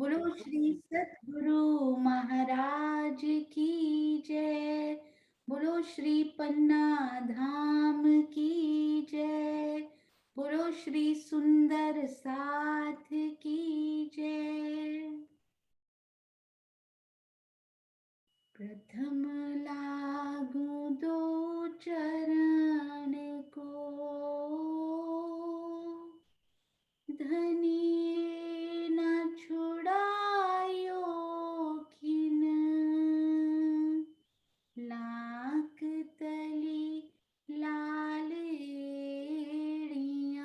बोलो श्री सतगुरु महाराज की जय। बोलो श्री पन्ना धाम की जय। बोलो श्री सुंदर साथ की जय। प्रथम लागू दो चरण को, धनी न छुड़ायो खिन। लाख तली लाल एड़ियाँ,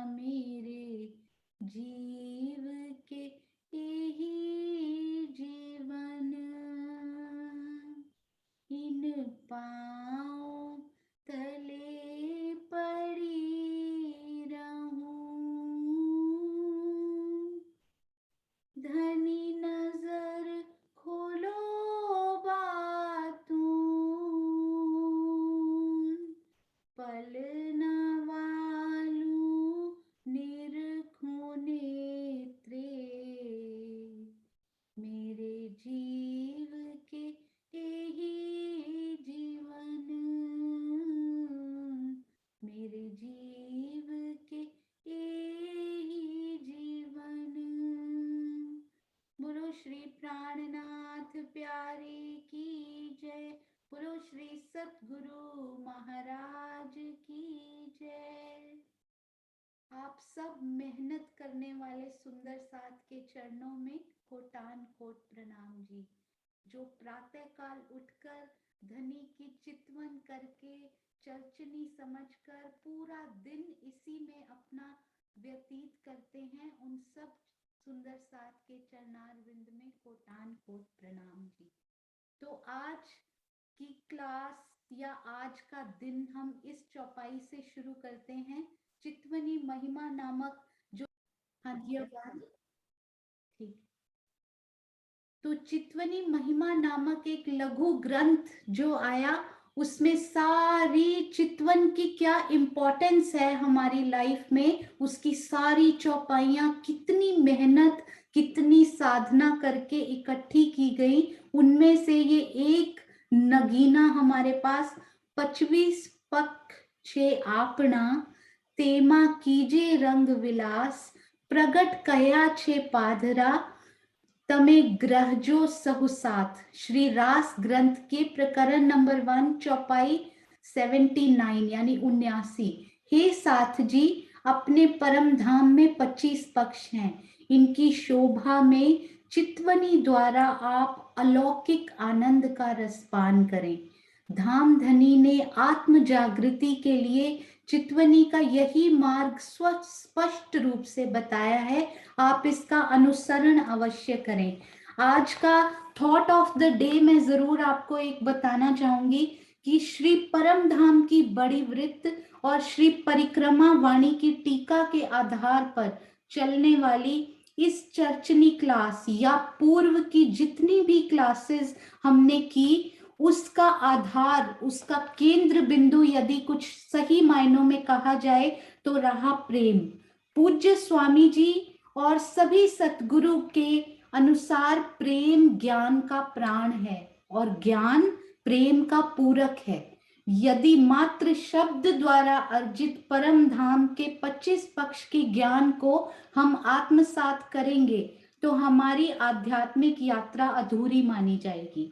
मेरे जीव के यही जीवन। इन पाँव तले पड़ी रहूं, धनी नजर खोलो बातूं। पल न वालूं निरखूं नेत्रे, मेरे जीव के यही जीवन। मेरे जीव के यही जीवन। बोलो श्री प्राणनाथ प्यारे की जय। बोलो श्री सतगुरु महाराज की जय। आप सब मेहनत करने वाले सुंदर साथ के चरणों में कोटान कोट प्रणाम जी। जो प्रातः काल उठकर धनी की चितवन करके चर्चनी समझकर पूरा दिन इसी में अपना व्यतीत करते हैं, उन सब सुंदर साथ के चरणार विंद में कोटान कोट प्रणाम जी। तो आज की क्लास या आज का दिन हम इस चौपाई से शुरू करते हैं। चितवनी महिमा नामक जो, हाँ जी आवाज ठीक। तो चितवनी महिमा नामक एक लघु ग्रंथ जो आया, उसमें सारी चितवन की क्या इम्पोर्टेंस है हमारी लाइफ में, उसकी सारी चौपाइयां कितनी मेहनत कितनी साधना करके इकट्ठी की गई, उनमें से ये एक नगीना हमारे पास 25 पक छे आपना, तेमा कीजे रंग विलास, प्रगट कया छे पाधरा, तमे ग्रहजो सहु साथ। श्री रास ग्रंथ के प्रकरण नंबर 1 चौपाई 79 यानी 79। हे साथ जी, अपने परम धाम में 25 पक्ष हैं। इनकी शोभा में चितवनी द्वारा आप अलौकिक आनंद का रसपान करें। धाम धनी ने आत्म जागृति के लिए चितवनी का यही मार्ग स्पष्ट रूप से बताया है। आप इसका अनुसरण अवश्य करें। आज का थॉट ऑफ द डे मैं जरूर आपको एक बताना चाहूंगी कि श्री परम धाम की बड़ी वृत्त और श्री परिक्रमा वाणी की टीका के आधार पर चलने वाली इस चर्चनी क्लास या पूर्व की जितनी भी क्लासेस हमने की, उसका आधार, उसका केंद्र बिंदु यदि कुछ सही मायनों में कहा जाए तो रहा प्रेम। पूज्य स्वामी जी और सभी सतगुरु के अनुसार प्रेम ज्ञान का प्राण है और ज्ञान प्रेम का पूरक है। यदि मात्र शब्द द्वारा अर्जित परम धाम के 25 पक्ष के ज्ञान को हम आत्मसात करेंगे तो हमारी आध्यात्मिक यात्रा अधूरी मानी जाएगी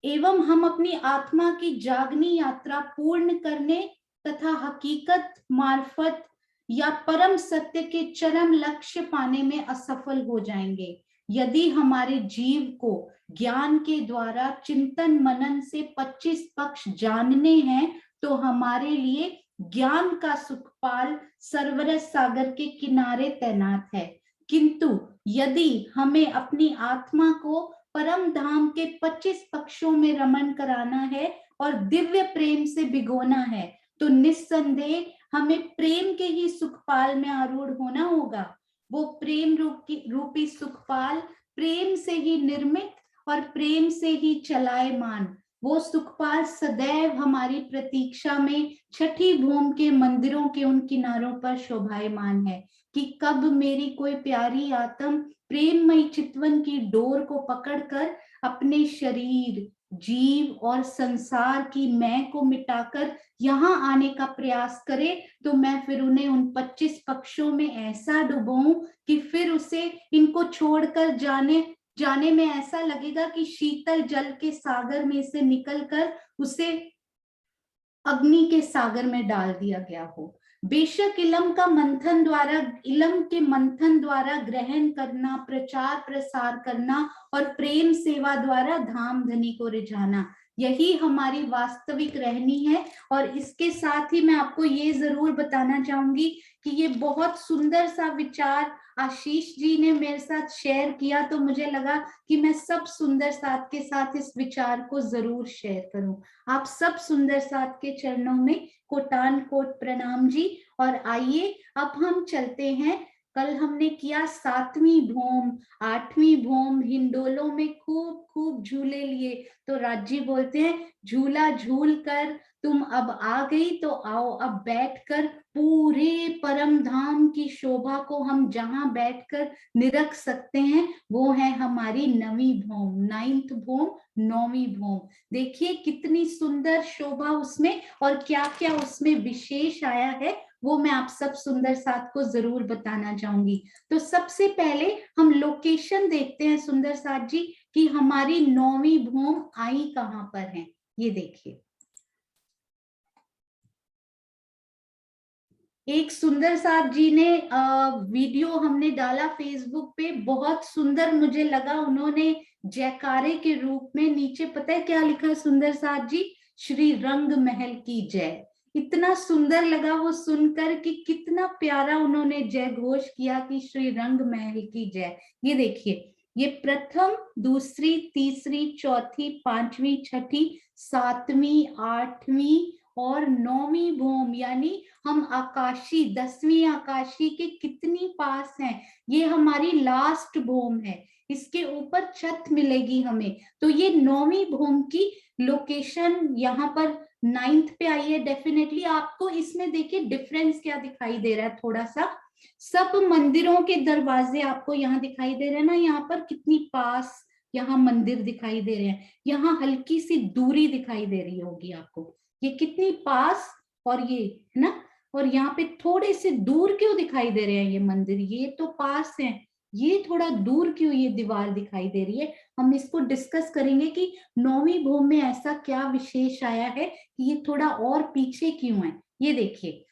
एवं हम अपनी आत्मा की जागनी यात्रा पूर्ण करने तथा हकीकत मार्फत या परम सत्य के चरम लक्ष्य पाने में असफल हो जाएंगे। यदि हमारे जीव को ज्ञान के द्वारा चिंतन मनन से 25 पक्ष जानने हैं तो हमारे लिए ज्ञान का सुखपाल सरवरस सागर के किनारे तैनात है। किंतु यदि हमें अपनी आत्मा को परम धाम के 25 पक्षों में रमन कराना है और दिव्य प्रेम से भिगोना है तो निस्संदेह हमें प्रेम के ही सुखपाल में आरूढ़ होना होगा। वो प्रेम रूपी सुखपाल प्रेम से ही निर्मित और प्रेम से ही चलायमान वो सुखपाल सदैव हमारी प्रतीक्षा में छठी भूमि के मंदिरों के उन किनारों पर शोभायमान है कि कब मेरी कोई प्यारी आत्म प्रेममयी चितवन की डोर को पकड़कर अपने शरीर, जीव और संसार की मैं को मिटाकर यहाँ आने का प्रयास करे, तो मैं फिर उन्हें उन 25 पक्षों में ऐसा डुबाऊं कि फिर उसे इनको छोड़कर जाने में ऐसा लगेगा कि शीतल जल के सागर में से निकलकर उसे अग्नि के सागर में डाल दिया गया हो। बेशक इलम के मंथन द्वारा ग्रहण करना, प्रचार प्रसार करना और प्रेम सेवा द्वारा धाम धनी को रिझाना, यही हमारी वास्तविक रहनी है। और इसके साथ ही मैं आपको ये जरूर बताना चाहूंगी कि ये बहुत सुंदर सा विचार आशीष जी ने मेरे साथ शेयर किया, तो मुझे लगा कि मैं सब सुंदर साथ के साथ इस विचार को जरूर शेयर करूं। आप सब सुंदर साथ के चरणों में कोटान कोट प्रणाम जी। और आइए अब हम चलते हैं, कल हमने किया 7वीं भूम, 8वीं भूम, हिंडोलों में खूब खूब झूले लिए, तो राजी बोलते हैं झूला झूल कर तुम अब आ गई, तो आओ अब बैठकर पूरे परम धाम की शोभा को हम जहां बैठकर निरख सकते हैं, वो है हमारी 9वीं भूम, 9th भूम, 9वीं भूम। देखिए कितनी सुंदर शोभा उसमें, और क्या क्या उसमें विशेष आया है वो मैं आप सब सुंदर साथ को जरूर बताना चाहूंगी। तो सबसे पहले हम लोकेशन देखते हैं सुंदर साथ जी कि हमारी 9वीं भूम आई कहां पर है। ये देखिए, एक सुंदर साथ जी ने वीडियो हमने डाला फेसबुक पे, बहुत सुंदर मुझे लगा। उन्होंने जयकारे के रूप में नीचे पता है क्या लिखा सुंदर साथ जी, श्री रंग महल की जय। इतना सुंदर लगा वो सुनकर कि कितना प्यारा उन्होंने जय घोष किया कि श्री रंग महल की जय। ये देखिए, ये प्रथम, दूसरी, तीसरी, चौथी, पांचवी, छठी, 7वीं, 8वीं और 9वीं भूम, यानी हम आकाशी 10वीं आकाशी के कितनी पास हैं। ये हमारी लास्ट भूम है, इसके ऊपर छत मिलेगी हमें। तो ये 9वीं भूम की लोकेशन यहाँ पर 9th पे आई है। डेफिनेटली आपको इसमें देखिए डिफरेंस क्या दिखाई दे रहा है थोड़ा सा, सब मंदिरों के दरवाजे आपको यहाँ दिखाई दे रहे हैं ना, यहाँ पर कितनी पास यहाँ मंदिर दिखाई दे रहे हैं, यहाँ हल्की सी दूरी दिखाई दे रही होगी आपको, ये कितनी पास, और ये है ना, और यहाँ पे थोड़े से दूर क्यों दिखाई दे रहे हैं ये मंदिर, ये तो पास है, ये थोड़ा दूर क्यों ये दीवार दिखाई दे रही है। हम इसको डिस्कस करेंगे कि 9वीं भूम में ऐसा क्या विशेष आया है कि ये थोड़ा और पीछे क्यों है। ये देखिए,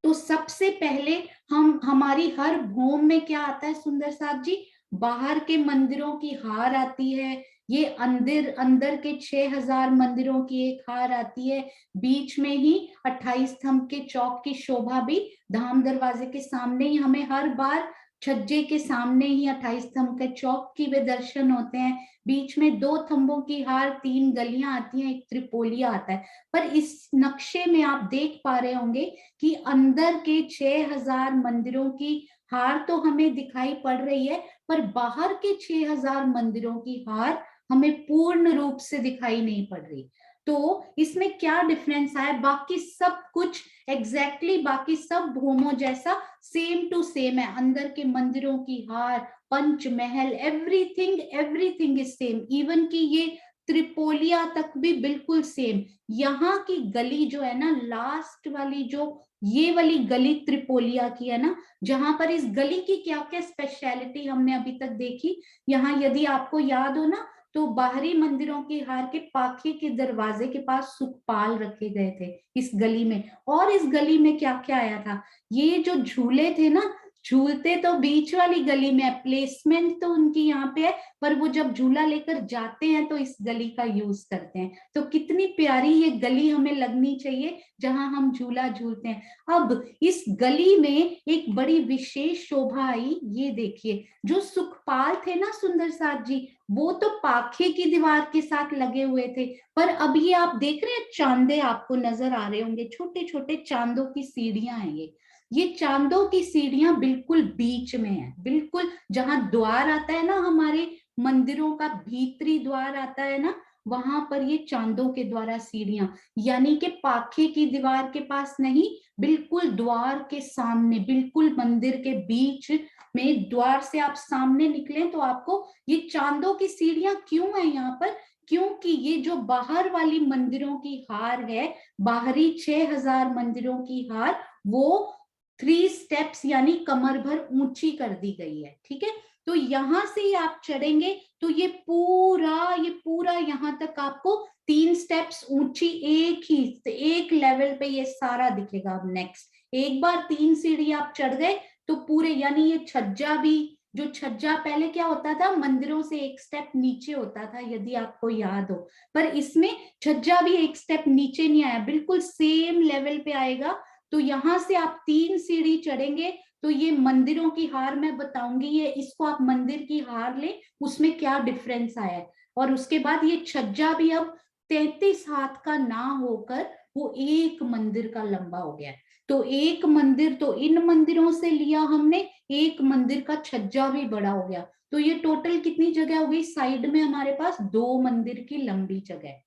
तो सबसे पहले हम हमारी हर भूम में क्या आता है सुंदर साथ जी, बाहर के मंदिरों की हार आती है, ये अंदर अंदर के 6000 मंदिरों की एक हार आती है, बीच में ही 28 स्तंभ के चौक की शोभा भी धाम दरवाजे के सामने ही हमें हर बार छज्जे के सामने ही 28 स्तंभ के चौक की वे दर्शन होते हैं। बीच में 2 थंबों की हार, 3 गलियां आती हैं, एक त्रिपोलिया आता है। पर इस नक्शे में आप देख पा रहे होंगे कि अंदर के 6000 मंदिरों की हार तो हमें दिखाई पड़ रही है, पर बाहर के 6000 मंदिरों की हार हमें पूर्ण रूप से दिखाई नहीं पड़ रही। तो इसमें क्या डिफरेंस आया, बाकी सब कुछ एग्जैक्टली बाकी सब भूमों जैसा सेम टू सेम है, अंदर के मंदिरों की हार, Panchmahal, everything everything is same, even कि ये त्रिपोलिया तक भी बिल्कुल सेम। यहाँ की गली जो है ना, लास्ट वाली जो ये वाली गली त्रिपोलिया की है ना, जहां पर इस गली की क्या क्या स्पेशलिटी हमने अभी तक देखी। यहाँ यदि आपको याद हो ना, तो बाहरी मंदिरों की हार के पाखे के दरवाजे के पास सुखपाल रखे गए थे इस गली में। और इस गली में क्या क्या आया था, ये जो झूले थे ना, झूलते तो बीच वाली गली में है, प्लेसमेंट तो उनकी यहाँ पे है, पर वो जब झूला लेकर जाते हैं तो इस गली का यूज करते हैं। तो कितनी प्यारी ये गली हमें लगनी चाहिए जहां हम झूला झूलते हैं। अब इस गली में एक बड़ी विशेष शोभा आई, ये देखिए, जो सुखपाल थे ना सुंदर साथ जी, वो तो पाखे की दीवार के साथ लगे हुए थे, पर अब ये आप देख रहे हैं चांदे आपको नजर आ रहे होंगे, छोटे छोटे चांदों की सीढ़ियां हैं ये चांदों की सीढ़ियां बिल्कुल बीच में है, बिल्कुल जहां द्वार आता है ना, हमारे मंदिरों का भीतरी द्वार आता है ना, वहां पर ये चांदों के द्वारा सीढ़ियां, यानी कि पाखे की दीवार के पास नहीं, बिल्कुल द्वार के सामने, बिल्कुल मंदिर के बीच में द्वार से आप सामने निकले तो आपको ये चांदों की सीढ़ियां क्यों है यहाँ पर, क्योंकि ये जो बाहर वाली मंदिरों की हार है, बाहरी 6000 मंदिरों की हार, वो 3 स्टेप्स यानी कमर भर ऊंची कर दी गई है। ठीक है, तो यहां से ही आप चढ़ेंगे तो ये पूरा यहाँ तक आपको 3 स्टेप्स ऊंची, एक लेवल पे ये सारा दिखेगा। अब नेक्स्ट एक बार 3 सीढ़ी आप चढ़ गए तो पूरे, यानी ये छज्जा भी, जो छज्जा पहले क्या होता था, मंदिरों से एक स्टेप नीचे होता था यदि आपको याद हो, पर इसमें छज्जा भी एक स्टेप नीचे नहीं आया, बिल्कुल सेम लेवल पे आएगा। तो यहां से आप 3 सीढ़ी चढ़ेंगे तो ये मंदिरों की हार मैं बताऊंगी, ये इसको आप मंदिर की हार ले, उसमें क्या डिफरेंस आया है। और उसके बाद ये छज्जा भी अब 33 हाथ का ना होकर वो एक मंदिर का लंबा हो गया है। तो एक मंदिर, तो इन मंदिरों से लिया हमने, एक मंदिर का छज्जा भी बड़ा हो गया। तो ये टोटल कितनी जगह हो गई, साइड में हमारे पास 2 मंदिर की लंबी जगह।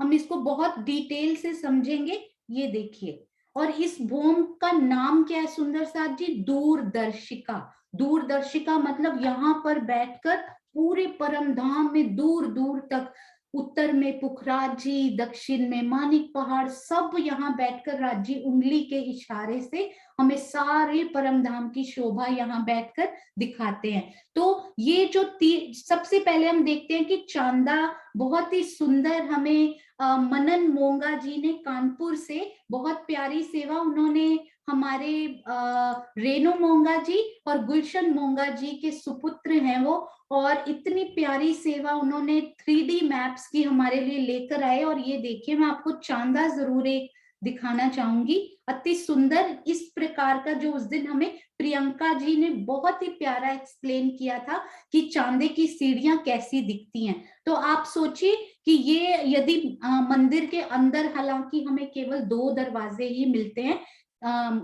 हम इसको बहुत डिटेल से समझेंगे, ये देखिए। और इस भूम का नाम क्या है सुंदर साथ जी, दूरदर्शिका। दूरदर्शिका मतलब यहाँ पर बैठकर पूरे परम धाम में दूर दूर तक, उत्तर में पुखराज जी, दक्षिण में मानिक पहाड़, सब यहाँ बैठकर राज जी उंगली के इशारे से हमें सारे परम धाम की शोभा यहाँ बैठकर दिखाते हैं। तो ये जो सबसे पहले हम देखते हैं कि चांदा बहुत ही सुंदर, हमें मनन मोंगा जी ने कानपुर से बहुत प्यारी सेवा उन्होंने हमारे रेणु मोंगा जी और गुलशन मोंगा जी के सुपुत्र हैं वो, और इतनी प्यारी सेवा उन्होंने 3D मैप्स की हमारे लिए लेकर आए। और ये देखिए, मैं आपको चांदा जरूर एक दिखाना चाहूंगी, अति सुंदर इस प्रकार का, जो उस दिन हमें प्रियंका जी ने बहुत ही प्यारा एक्सप्लेन किया था कि चांदे की सीढ़ियां कैसी दिखती हैं। तो आप सोचिए कि ये यदि मंदिर के अंदर, हालांकि हमें केवल 2 दरवाजे ही मिलते हैं,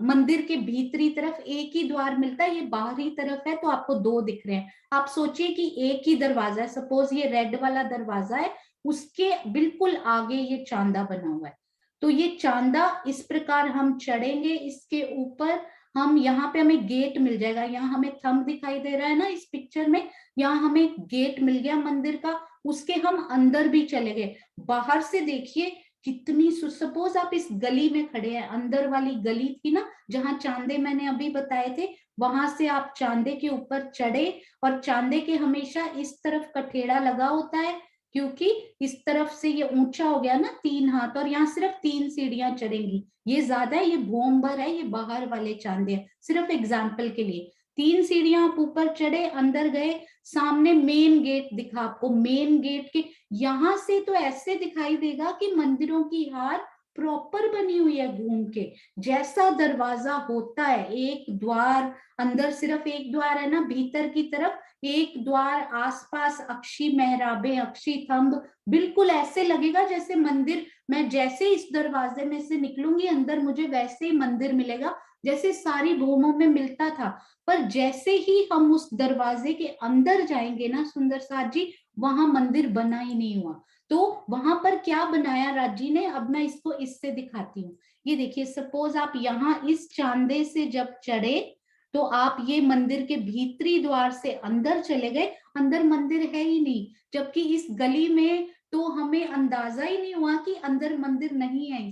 मंदिर के भीतरी तरफ एक ही द्वार मिलता है, ये बाहरी तरफ है तो आपको 2 दिख रहे हैं। आप सोचिए कि एक ही दरवाजा है, सपोज ये रेड वाला दरवाजा है, उसके बिल्कुल आगे ये चांदा बना हुआ है। तो ये चांदा इस प्रकार हम चढ़ेंगे, इसके ऊपर हम, यहाँ पे हमें गेट मिल जाएगा, यहाँ हमें थंब दिखाई दे रहा है ना इस पिक्चर में, यहाँ हमें गेट मिल गया मंदिर का, उसके हम अंदर भी चले गए। बाहर से देखिए कितनी, सपोज आप इस गली में खड़े हैं, अंदर वाली गली थी ना जहां चांदे मैंने अभी बताए थे, वहां से आप चांदे के ऊपर चढ़े, और चांदे के हमेशा इस तरफ कठेड़ा लगा होता है, क्योंकि इस तरफ से ये ऊंचा हो गया ना 3 हाथ, और यहाँ सिर्फ 3 सीढ़ियां चढ़ेंगी, ये ज्यादा है, ये भोम भर है, ये बाहर वाले चांदे है, सिर्फ एग्जाम्पल के लिए। 3 सीढ़ियां आप ऊपर चढ़े, अंदर गए, सामने मेन गेट दिखा आपको, मेन गेट के यहां से तो ऐसे दिखाई देगा कि मंदिरों की हार प्रॉपर बनी हुई है घूम के, जैसा दरवाजा होता है, एक द्वार, अंदर सिर्फ एक द्वार है ना, भीतर की तरफ एक द्वार, आसपास अक्षी मेहराबे, अक्षी थंब, बिल्कुल ऐसे लगेगा जैसे मंदिर, मैं जैसे इस दरवाजे में से निकलूंगी अंदर, मुझे वैसे ही मंदिर मिलेगा जैसे सारी भूमों में मिलता था। पर जैसे ही हम उस दरवाजे के अंदर जाएंगे ना सुंदर साथ जी, वहां मंदिर बना ही नहीं हुआ। तो वहां पर क्या बनाया राजी ने, अब मैं इसको इससे दिखाती हूँ। ये देखिए, सपोज आप यहाँ इस चांदे से जब चढ़े तो आप ये मंदिर के भीतरी द्वार से अंदर चले गए, अंदर मंदिर है ही नहीं, जबकि इस गली में तो हमें अंदाजा ही नहीं हुआ कि अंदर मंदिर नहीं है।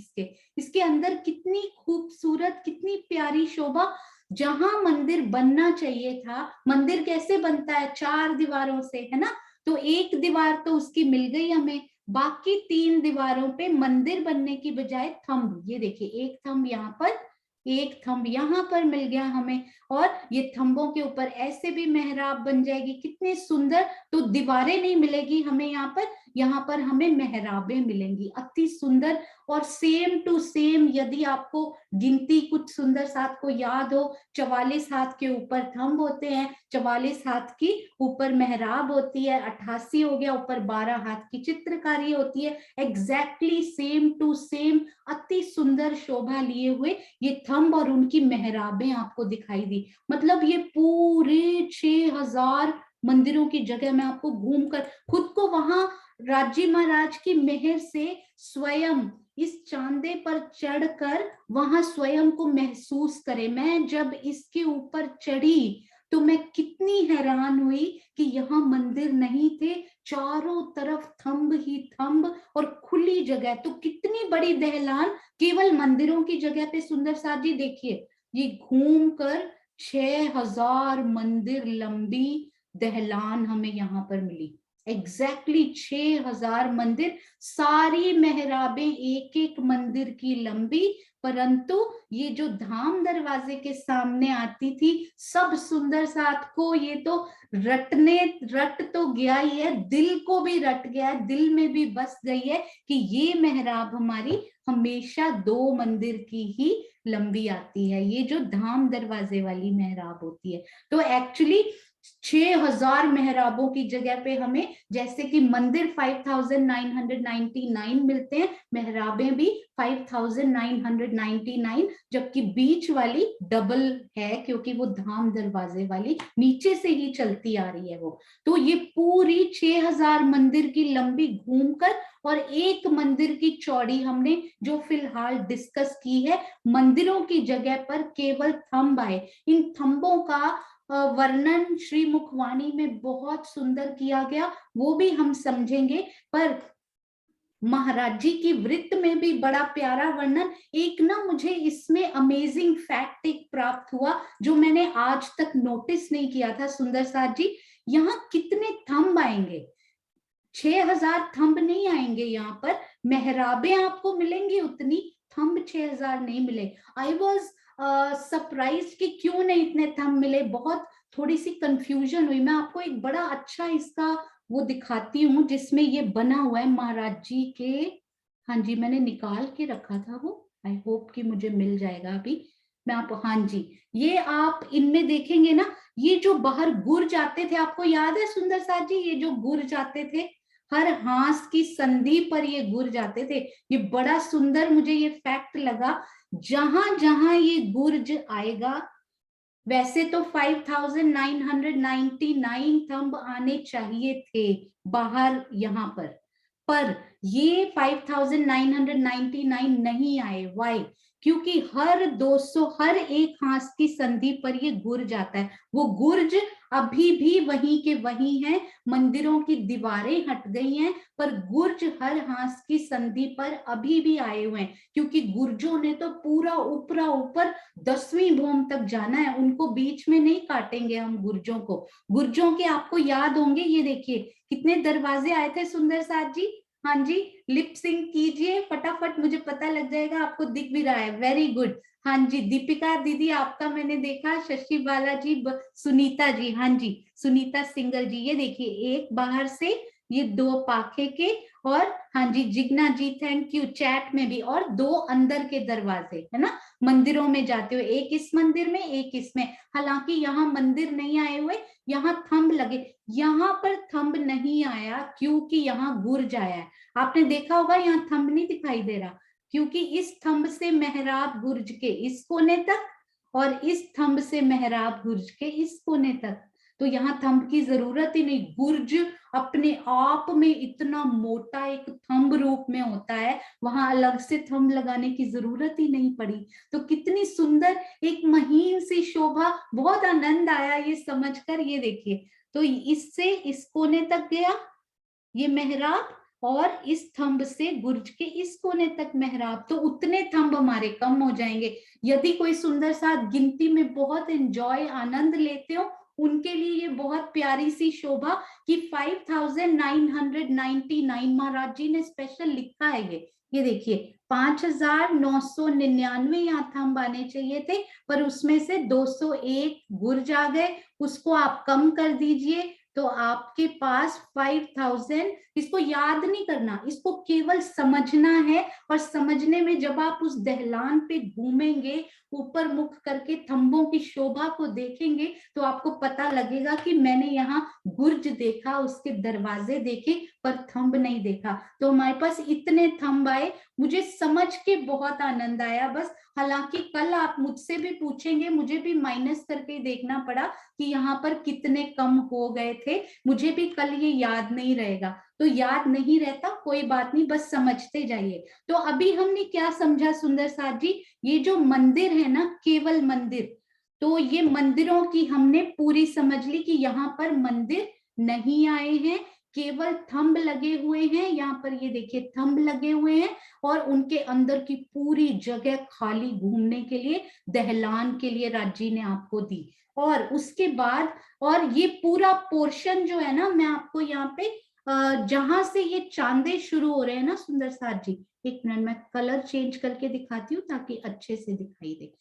इसके अंदर कितनी खूबसूरत, कितनी प्यारी शोभा, जहां मंदिर बनना चाहिए था। मंदिर कैसे बनता है, 4 दीवारों से, है ना, तो एक दीवार तो उसकी मिल गई हमें, बाकी 3 दीवारों पे मंदिर बनने की बजाय थंब, ये देखिए एक थंब यहाँ पर, एक थंब यहाँ पर मिल गया हमें, और ये थंबों के ऊपर ऐसे भी मेहराब बन जाएगी, कितने सुंदर। तो दीवारें नहीं मिलेगी हमें यहाँ पर हमें मेहराबें मिलेंगी, अति सुंदर। और सेम टू सेम, यदि आपको गिनती कुछ सुंदर साथ को याद हो, 44 हाथ के ऊपर थंब होते हैं, 44 हाथ की ऊपर मेहराब होती है, 88 हो गया, ऊपर 12 हाथ की चित्रकारी होती है, एग्जैक्टली सेम टू सेम, अति सुंदर शोभा लिए हुए ये थंब और उनकी मेहराबें आपको दिखाई दी। मतलब ये पूरे 6000 मंदिरों की जगह में आपको घूमकर खुद को वहां राजी महाराज की मेहर से स्वयं इस चांदे पर चढ़कर वहां स्वयं को महसूस करे। मैं जब इसके ऊपर चढ़ी तो मैं कितनी हैरान हुई कि यहाँ मंदिर नहीं थे, चारों तरफ थंब ही थंब और खुली जगह। तो कितनी बड़ी दहलान केवल मंदिरों की जगह पे। सुंदर साथ जी देखिए, ये घूम कर 6000 मंदिर लंबी दहलान हमें यहाँ पर मिली। एग्जैक्टली 6000 मंदिर, सारी मेहराबें एक एक मंदिर की लंबी। परंतु ये जो धाम दरवाजे के सामने आती थी, सब सुंदर साथ को ये तो रट तो गया ही है, दिल को भी रट गया है, दिल में भी बस गई है कि ये मेहराब हमारी हमेशा 2 मंदिर की ही लंबी आती है, ये जो धाम दरवाजे वाली मेहराब होती है। तो एक्चुअली 6000 मेहराबों की जगह पे हमें, जैसे कि मंदिर 5999 मिलते हैं, मेहराबें भी 5999, जबकि बीच वाली डबल है क्योंकि वो धाम दरवाजे वाली नीचे से ही चलती आ रही है वो। तो ये पूरी 6000 मंदिर की लंबी घूमकर और एक मंदिर की चौड़ी हमने जो फिलहाल डिस्कस की है, मंदिरों की जगह पर केवल थंब आए। इन थंबों का वर्णन श्री मुखवाणी में बहुत सुंदर किया गया, वो भी हम समझेंगे। पर महाराज जी की वृत्त में भी बड़ा प्यारा वर्णन। एक ना मुझे इसमें अमेजिंग फैक्ट एक प्राप्त हुआ जो मैंने आज तक नोटिस नहीं किया था। सुंदर साथ जी, यहाँ कितने थंब आएंगे? 6000 थंब नहीं आएंगे यहाँ पर, मेहराबें आपको मिलेंगी उतनी, थंब 6000 नहीं मिले। आई वॉज सरप्राइज कि क्यों नहीं इतने थंब मिले, बहुत थोड़ी सी कंफ्यूजन हुई। मैं आपको एक बड़ा अच्छा इसका वो दिखाती हूँ जिसमें ये बना हुआ है महाराज जी के। हाँ जी, मैंने निकाल के रखा था वो, आई होप कि मुझे मिल जाएगा अभी। मैं आपको, हाँ जी, ये आप इनमें देखेंगे ना, ये जो बाहर गुर जाते थे, आपको याद है सुंदर साथ जी, ये जो गुर जाते थे हर हांस की संधि पर ये गुर जाते थे। ये बड़ा सुंदर मुझे ये फैक्ट लगा। जहां जहां ये गुर्ज आएगा, वैसे तो 5999 थंब आने चाहिए थे बाहर यहाँ पर ये 5999 नहीं आए। वाई? क्योंकि हर 200, हर एक हांस की संधि पर ये गुर्ज आता है। वो गुर्ज अभी भी वहीं के वहीं है, मंदिरों की दीवारें हट गई हैं, पर गुर्ज हर हांस की संधि पर अभी भी आए हुए हैं। क्योंकि गुर्जों ने तो पूरा ऊपरा ऊपर 10वीं भूम तक जाना है, उनको बीच में नहीं काटेंगे हम गुर्जों को। गुर्जों के आपको याद होंगे, ये देखिए कितने दरवाजे आए थे सुंदर साथ जी। हाँ जी, लिप सिंक कीजिए फटाफट, मुझे पता लग जाएगा आपको दिख भी रहा है। Very good. हाँ जी, दीपिका दीदी आपका मैंने देखा, शशि बालाजी, सुनीता जी, हाँ जी सुनीता सिंगल जी, ये देखिए एक बाहर से, ये 2 पाखे के, और हाँ जी जिग्ना जी थैंक यू चैट में भी, और 2 अंदर के दरवाजे है ना, मंदिरों में जाते हुए, एक इस मंदिर में एक इसमें। हालांकि यहाँ मंदिर नहीं आए हुए, यहाँ थंब लगे। यहाँ पर थंब नहीं आया क्योंकि यहाँ गुर्ज आया है। आपने देखा होगा यहाँ थंब नहीं दिखाई दे रहा, क्योंकि इस थंब से मेहराब गुर्ज के इस कोने तक, और इस थंब से मेहराब गुर्ज के इस कोने तक। तो यहाँ थंब की जरूरत ही नहीं। गुर्ज अपने आप में इतना मोटा एक थंब रूप में होता है, वहां अलग से थंब लगाने की जरूरत ही नहीं पड़ी। तो कितनी सुंदर एक महीन सी शोभा, बहुत आनंद आया ये समझकर। ये देखिए, तो इससे इस कोने तक गया ये मेहराब, और इस थंब से गुर्ज के इस कोने तक मेहराब, तो उतने थंब हमारे कम हो जाएंगे। यदि कोई सुंदर सा गिनती में बहुत एंजॉय आनंद लेते हो, उनके लिए ये बहुत प्यारी सी शोभा कि 5999 महाराज जी ने स्पेशल लिखा है। ये देखिए 5999 यहाँ थंब आने चाहिए थे, पर उसमें से 201 गुर्ज आ गए, उसको आप कम कर दीजिए तो आपके पास 5000। इसको याद नहीं करना, इसको केवल समझना है। और समझने में जब आप उस दहलान पे घूमेंगे, ऊपर मुख करके थंबों की शोभा को देखेंगे, तो आपको पता लगेगा कि मैंने यहाँ गुर्ज देखा, उसके दरवाजे देखे, पर थंब नहीं देखा। तो हमारे पास इतने थंब आए, मुझे समझ के बहुत आनंद आया। बस हालांकि कल आप मुझसे भी पूछेंगे, मुझे भी माइनस करके देखना पड़ा कि यहाँ पर कितने कम हो गए थे, मुझे भी कल ये याद नहीं रहेगा। तो याद नहीं रहता कोई बात नहीं, बस समझते जाइए। तो अभी हमने क्या समझा सुंदर साथ जी, ये जो मंदिर है ना, केवल मंदिर, तो ये मंदिरों की हमने पूरी समझ ली कि यहाँ पर मंदिर नहीं आए हैं, केवल थंब लगे हुए हैं। यहाँ पर ये देखिए थंब लगे हुए हैं, और उनके अंदर की पूरी जगह खाली घूमने के लिए, दहलान के लिए राज्य ने आपको दी। और उसके बाद, और ये पूरा पोर्शन जो है ना, मैं आपको यहाँ पे जहां से ये चांदे शुरू हो रहे हैं ना सुंदर साथ जी, एक मिनट मैं कलर चेंज करके दिखाती हूँ ताकि अच्छे से दिखाई दे।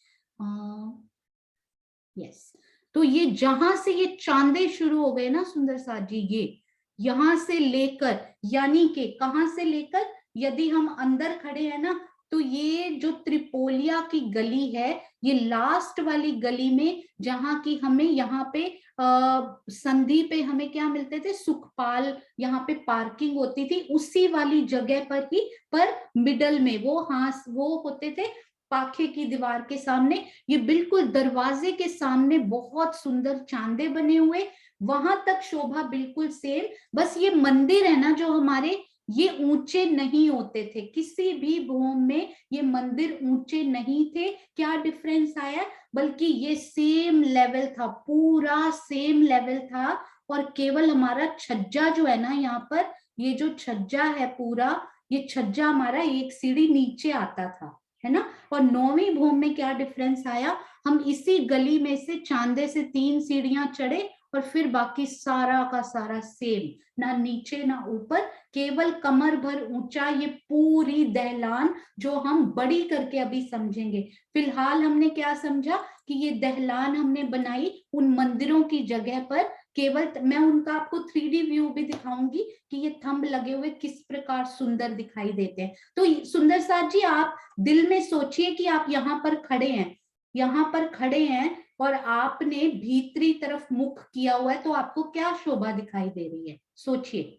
यस, तो ये जहां से ये चांदे शुरू हो गए ना सुंदर साथ जी, ये यहां से लेकर, यानी कि कहां से लेकर, यदि हम अंदर खड़े हैं ना, तो ये जो त्रिपोलिया की गली है, ये लास्ट वाली गली में, जहां की हमें यहाँ पे संधि पे हमें क्या मिलते थे, सुखपाल, यहाँ पे पार्किंग होती थी, उसी वाली जगह पर ही, पर मिडल में वो, हाँ वो होते थे पाखे की दीवार के सामने, ये बिल्कुल दरवाजे के सामने बहुत सुंदर चांदे बने हुए, वहां तक शोभा बिल्कुल सेम। बस ये मंदिर है ना जो हमारे, ये ऊंचे नहीं होते थे, किसी भी भूमि में ये मंदिर ऊंचे नहीं थे। क्या डिफरेंस आया, बल्कि ये सेम लेवल था, पूरा सेम लेवल था। और केवल हमारा छज्जा जो है ना, यहाँ पर ये जो छज्जा है पूरा, ये छज्जा हमारा एक सीढ़ी नीचे आता था, है ना। और 9वीं भूमि में क्या डिफरेंस आया, हम इसी गली में से चांदे से 3 सीढ़ियां चढ़े, और फिर बाकी सारा का सारा सेम, ना नीचे ना ऊपर, केवल कमर भर ऊंचा ये पूरी दहलान, जो हम बड़ी करके अभी समझेंगे। फिलहाल हमने क्या समझा कि ये दहलान हमने बनाई उन मंदिरों की जगह पर, केवल मैं उनका आपको 3D व्यू भी दिखाऊंगी कि ये थंब लगे हुए किस प्रकार सुंदर दिखाई देते हैं। तो सुंदर साथ जी, आप दिल में सोचिए कि आप यहाँ पर खड़े हैं, यहाँ पर खड़े हैं, और आपने भीतरी तरफ मुख किया हुआ है, तो आपको क्या शोभा दिखाई दे रही है, सोचिए,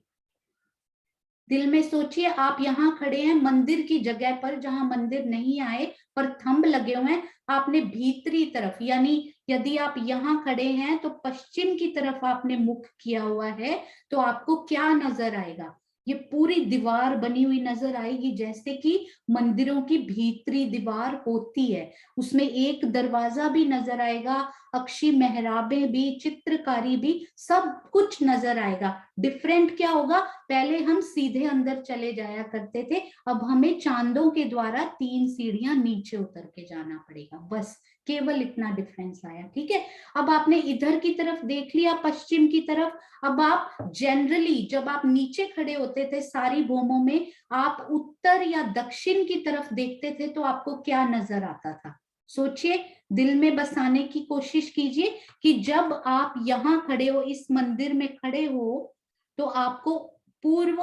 दिल में सोचिए। आप यहाँ खड़े हैं मंदिर की जगह पर, जहां मंदिर नहीं आए पर थंब लगे हुए हैं, आपने भीतरी तरफ, यानी यदि आप यहाँ खड़े हैं तो पश्चिम की तरफ आपने मुख किया हुआ है, तो आपको क्या नजर आएगा, ये पूरी दीवार बनी हुई नजर आएगी, जैसे कि मंदिरों की भीतरी दीवार होती है। उसमें एक दरवाजा भी नजर आएगा, अक्षी मेहराबें भी, चित्रकारी भी, सब कुछ नजर आएगा। डिफरेंट क्या होगा, पहले हम सीधे अंदर चले जाया करते थे, अब हमें चांदों के द्वारा 3 सीढ़ियां नीचे उतर के जाना पड़ेगा, बस केवल इतना डिफरेंस आया। ठीक है, अब आपने इधर की तरफ देख लिया, पश्चिम की तरफ। अब आप जनरली जब आप नीचे खड़े होते थे सारी भूमों में, आप उत्तर या दक्षिण की तरफ देखते थे, तो आपको क्या नजर आता था, सोचिए, दिल में बसाने की कोशिश कीजिए कि जब आप यहाँ खड़े हो, इस मंदिर में खड़े हो, तो आपको पूर्व,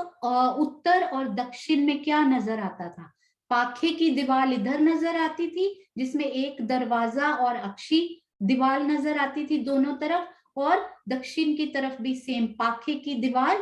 उत्तर और दक्षिण में क्या नजर आता था। पाखे की दीवार इधर नजर आती थी, जिसमें एक दरवाजा और अक्षी दीवार नजर आती थी दोनों तरफ, और दक्षिण की तरफ भी सेम पाखे की दीवार,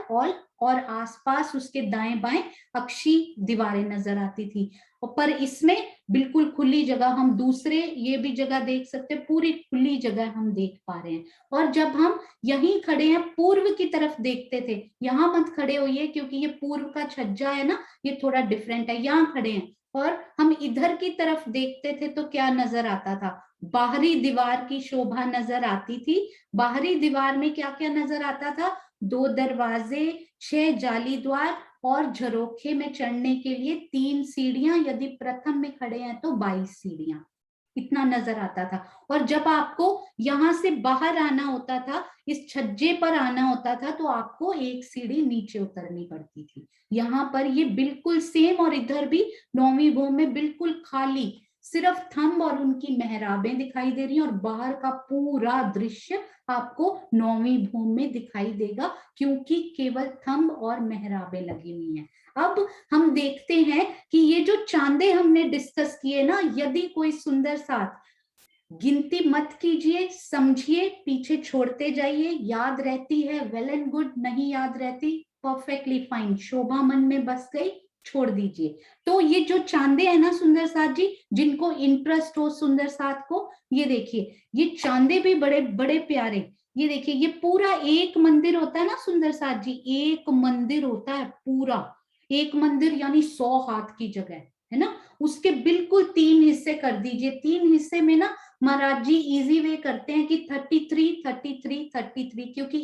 और आसपास उसके दाएं बाएं अक्षी दीवारें नजर आती थी। पर इसमें बिल्कुल खुली जगह, हम दूसरे ये भी जगह देख सकते हैं, पूरी खुली जगह हम देख पा रहे हैं। और जब हम यहीं खड़े हैं, पूर्व की तरफ देखते थे, यहाँ मत खड़े होइए क्योंकि ये पूर्व का छज्जा है ना, ये थोड़ा डिफरेंट है, यहाँ खड़े हैं, और हम इधर की तरफ देखते थे, तो क्या नजर आता था, बाहरी दीवार की शोभा नजर आती थी। बाहरी दीवार में क्या क्या नजर आता था, 2 दरवाजे, 6 जाली द्वार, और झरोखे में चढ़ने के लिए 3 सीढ़ियां, यदि प्रथम में खड़े हैं तो 22 सीढ़ियां, इतना नजर आता था। और जब आपको यहां से बाहर आना होता था, इस छज्जे पर आना होता था, तो आपको 1 सीढ़ी नीचे उतरनी पड़ती थी। यहाँ पर ये बिल्कुल सेम, और इधर भी 9वीं भूमि में बिल्कुल खाली, सिर्फ थंब और उनकी मेहराबें दिखाई दे रही हैं, और बाहर का पूरा दृश्य आपको 9वीं भूमि में दिखाई देगा, क्योंकि केवल थंब और मेहराबें लगी हुई हैं। अब हम देखते हैं कि ये जो चांदे हमने डिस्कस किए ना, यदि कोई सुंदर साथ, गिनती मत कीजिए, समझिए, पीछे छोड़ते जाइए, याद रहती है वेल एंड गुड, नहीं याद रहती परफेक्टली फाइन, शोभा मन में बस गई छोड़ दीजिए। तो ये जो चांदे है ना सुंदर साथ जी, जिनको इंटरेस्ट हो सुंदर साथ को, ये देखिए ये चांदे भी बड़े बड़े प्यारे, ये देखिए ये पूरा एक मंदिर होता है ना सुंदर साथ जी, एक मंदिर होता है पूरा, एक मंदिर यानी 100 हाथ की जगह है ना, उसके बिल्कुल 3 हिस्से कर दीजिए। 3 हिस्से में ना महाराज जी इजी वे करते हैं कि 33 33 33, क्योंकि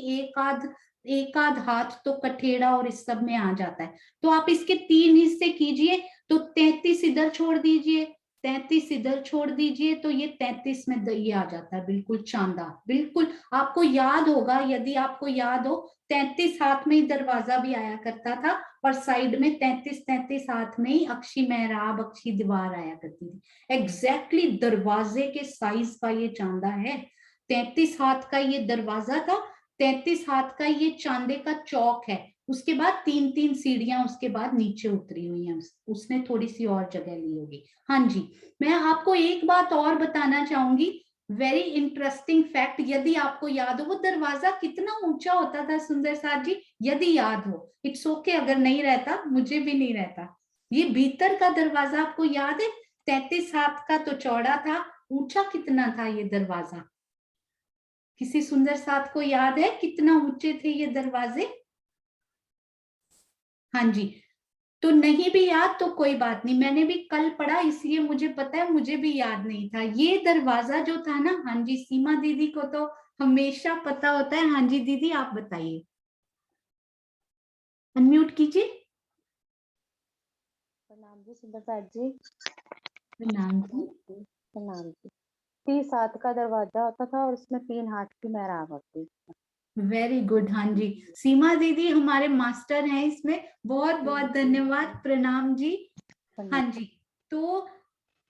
एक आध हाथ तो कठेड़ा और इस सब में आ जाता है, तो आप इसके 3 हिस्से कीजिए, तो 33 इधर छोड़ दीजिए, 33 इधर छोड़ दीजिए, तो ये 33 में ये आ जाता है बिल्कुल चांदा। बिल्कुल आपको याद होगा, यदि आपको याद हो 33 हाथ में ही दरवाजा भी आया करता था, और साइड में 33 33 हाथ में ही अक्षी मेहराब अक्षी दीवार आया करती थी। एग्जैक्टली दरवाजे के साइज का ये चांदा है। 33 हाथ का ये दरवाजा था, 33 हाथ का ये चांदे का चौक है। उसके बाद 3 3 सीढ़ियां उसके बाद नीचे उतरी हुई हैं, उसने थोड़ी सी और जगह ली होगी। हाँ जी, मैं आपको एक बात और बताना चाहूंगी, वेरी इंटरेस्टिंग फैक्ट, यदि आपको याद हो वो दरवाजा कितना ऊंचा होता था सुंदर साथ जी, यदि याद हो, इट्स ओके अगर नहीं रहता, मुझे भी नहीं रहता। ये भीतर का दरवाजा आपको याद है, 33 हाथ का तो चौड़ा था, ऊंचा कितना था ये दरवाजा? किसी सुंदर साथ को याद है कितना ऊंचे थे ये दरवाजे? हाँ जी, तो नहीं भी याद तो कोई बात नहीं, मैंने भी कल पढ़ा इसलिए मुझे पता है, मुझे भी याद नहीं था। ये दरवाजा जो था ना, हाँ जी सीमा दीदी को तो हमेशा पता होता है। हाँ जी दीदी आप बताइए, अनम्यूट कीजिए। प्रणाम जी सुंदर जी। प्रणाम जी। प्रणाम जी। 30 हाथ का दरवाजा होता था और उसमें 3 हाथ की मेहराब होती। Very good. हाँ जी सीमा दीदी हमारे मास्टर हैं इसमें, बहुत बहुत धन्यवाद, प्रणाम जी। हाँ जी, तो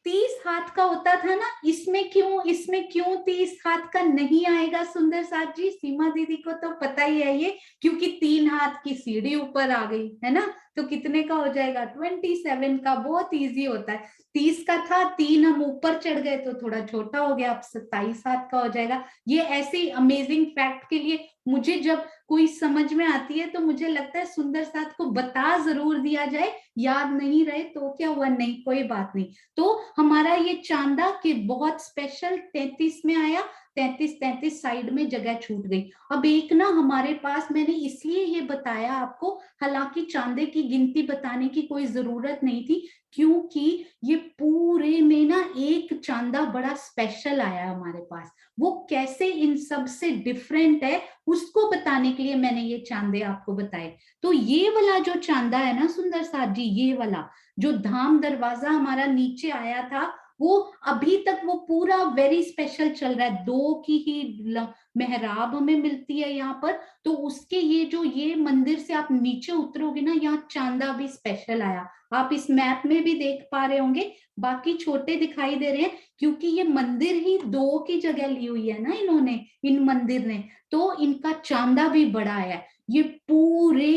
30 हाथ का होता था ना, इसमें क्यों 30 हाथ का नहीं आएगा सुंदर साथ जी? सीमा दीदी को तो पता ही है ये, क्योंकि 3 हाथ की सीढ़ी ऊपर आ गई है ना, तो कितने का हो जाएगा? 27 का। बहुत इजी होता है, 30 का था, 3 हम ऊपर चढ़ गए तो थोड़ा छोटा हो गया, अब 27 हाथ का हो जाएगा। ये ऐसे अमेजिंग फैक्ट के लिए मुझे जब कोई समझ में आती है तो मुझे लगता है सुंदर साथ को बता जरूर दिया जाए, याद नहीं रहे तो क्या हुआ, नहीं कोई बात नहीं। तो हमारा ये चांदा के बहुत स्पेशल 33 में आया, 33 33 साइड में जगह छूट गई। अब एक ना हमारे पास, मैंने इसलिए ये बताया आपको, हालांकि चांदे की गिनती बताने की कोई जरूरत नहीं थी, क्योंकि ये पूरे में ना एक चांदा बड़ा स्पेशल आया हमारे पास, वो कैसे इन सब से डिफरेंट है उसको बताने के लिए मैंने ये चांदे आपको बताए। तो ये वाला जो चांदा है ना सुंदर साथ जी, ये वाला जो धाम दरवाजा हमारा नीचे आया था, वो अभी तक वो पूरा वेरी स्पेशल चल रहा है। 2 की ही मेहराब हमें मिलती है यहाँ पर, तो उसके ये मंदिर से आप नीचे उतरोगे ना, यहाँ चांदा भी स्पेशल आया। आप इस मैप में भी देख पा रहे होंगे, बाकी छोटे दिखाई दे रहे हैं क्योंकि ये मंदिर ही 2 की जगह ली हुई है ना इन्होंने, इन मंदिर ने, तो इनका चांदा भी बड़ा है। ये पूरे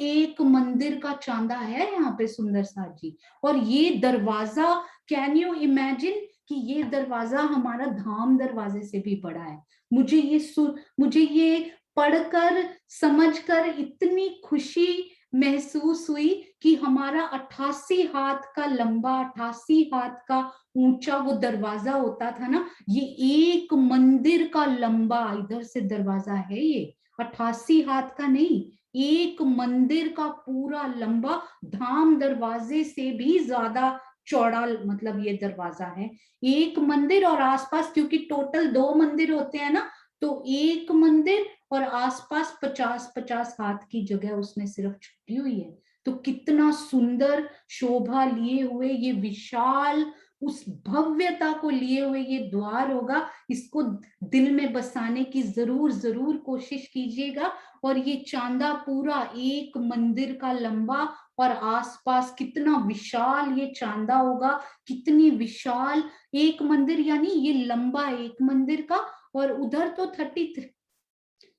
एक मंदिर का चांदा है यहाँ पे सुंदर साथ जी। और ये दरवाजा, कैन यू इमेजिन कि ये दरवाजा हमारा धाम दरवाजे से भी बड़ा है। मुझे ये पढ़कर समझकर इतनी खुशी महसूस हुई कि हमारा 88 हाथ का लंबा, 88 हाथ का ऊंचा वो दरवाजा होता था ना, ये एक मंदिर का लंबा इधर से दरवाजा है, ये 88 हाथ का नहीं, एक मंदिर का पूरा लंबा, धाम दरवाजे से भी ज्यादा चौड़ा, मतलब ये दरवाजा है। एक मंदिर और आसपास, क्योंकि टोटल 2 मंदिर होते हैं ना, तो एक मंदिर और आसपास 50-50 हाथ की जगह उसने सिर्फ छुटी हुई है। तो कितना सुंदर शोभा लिए हुए ये विशाल, उस भव्यता को लिए हुए ये द्वार होगा। इसको दिल में बसाने की जरूर जरूर कोशिश कीजिएगा। और ये चांदा पूरा एक मंदिर का लंबा, और आसपास कितना विशाल ये चांदा होगा, कितनी विशाल एक मंदिर, यानी ये लंबा एक मंदिर का, और उधर तो 33,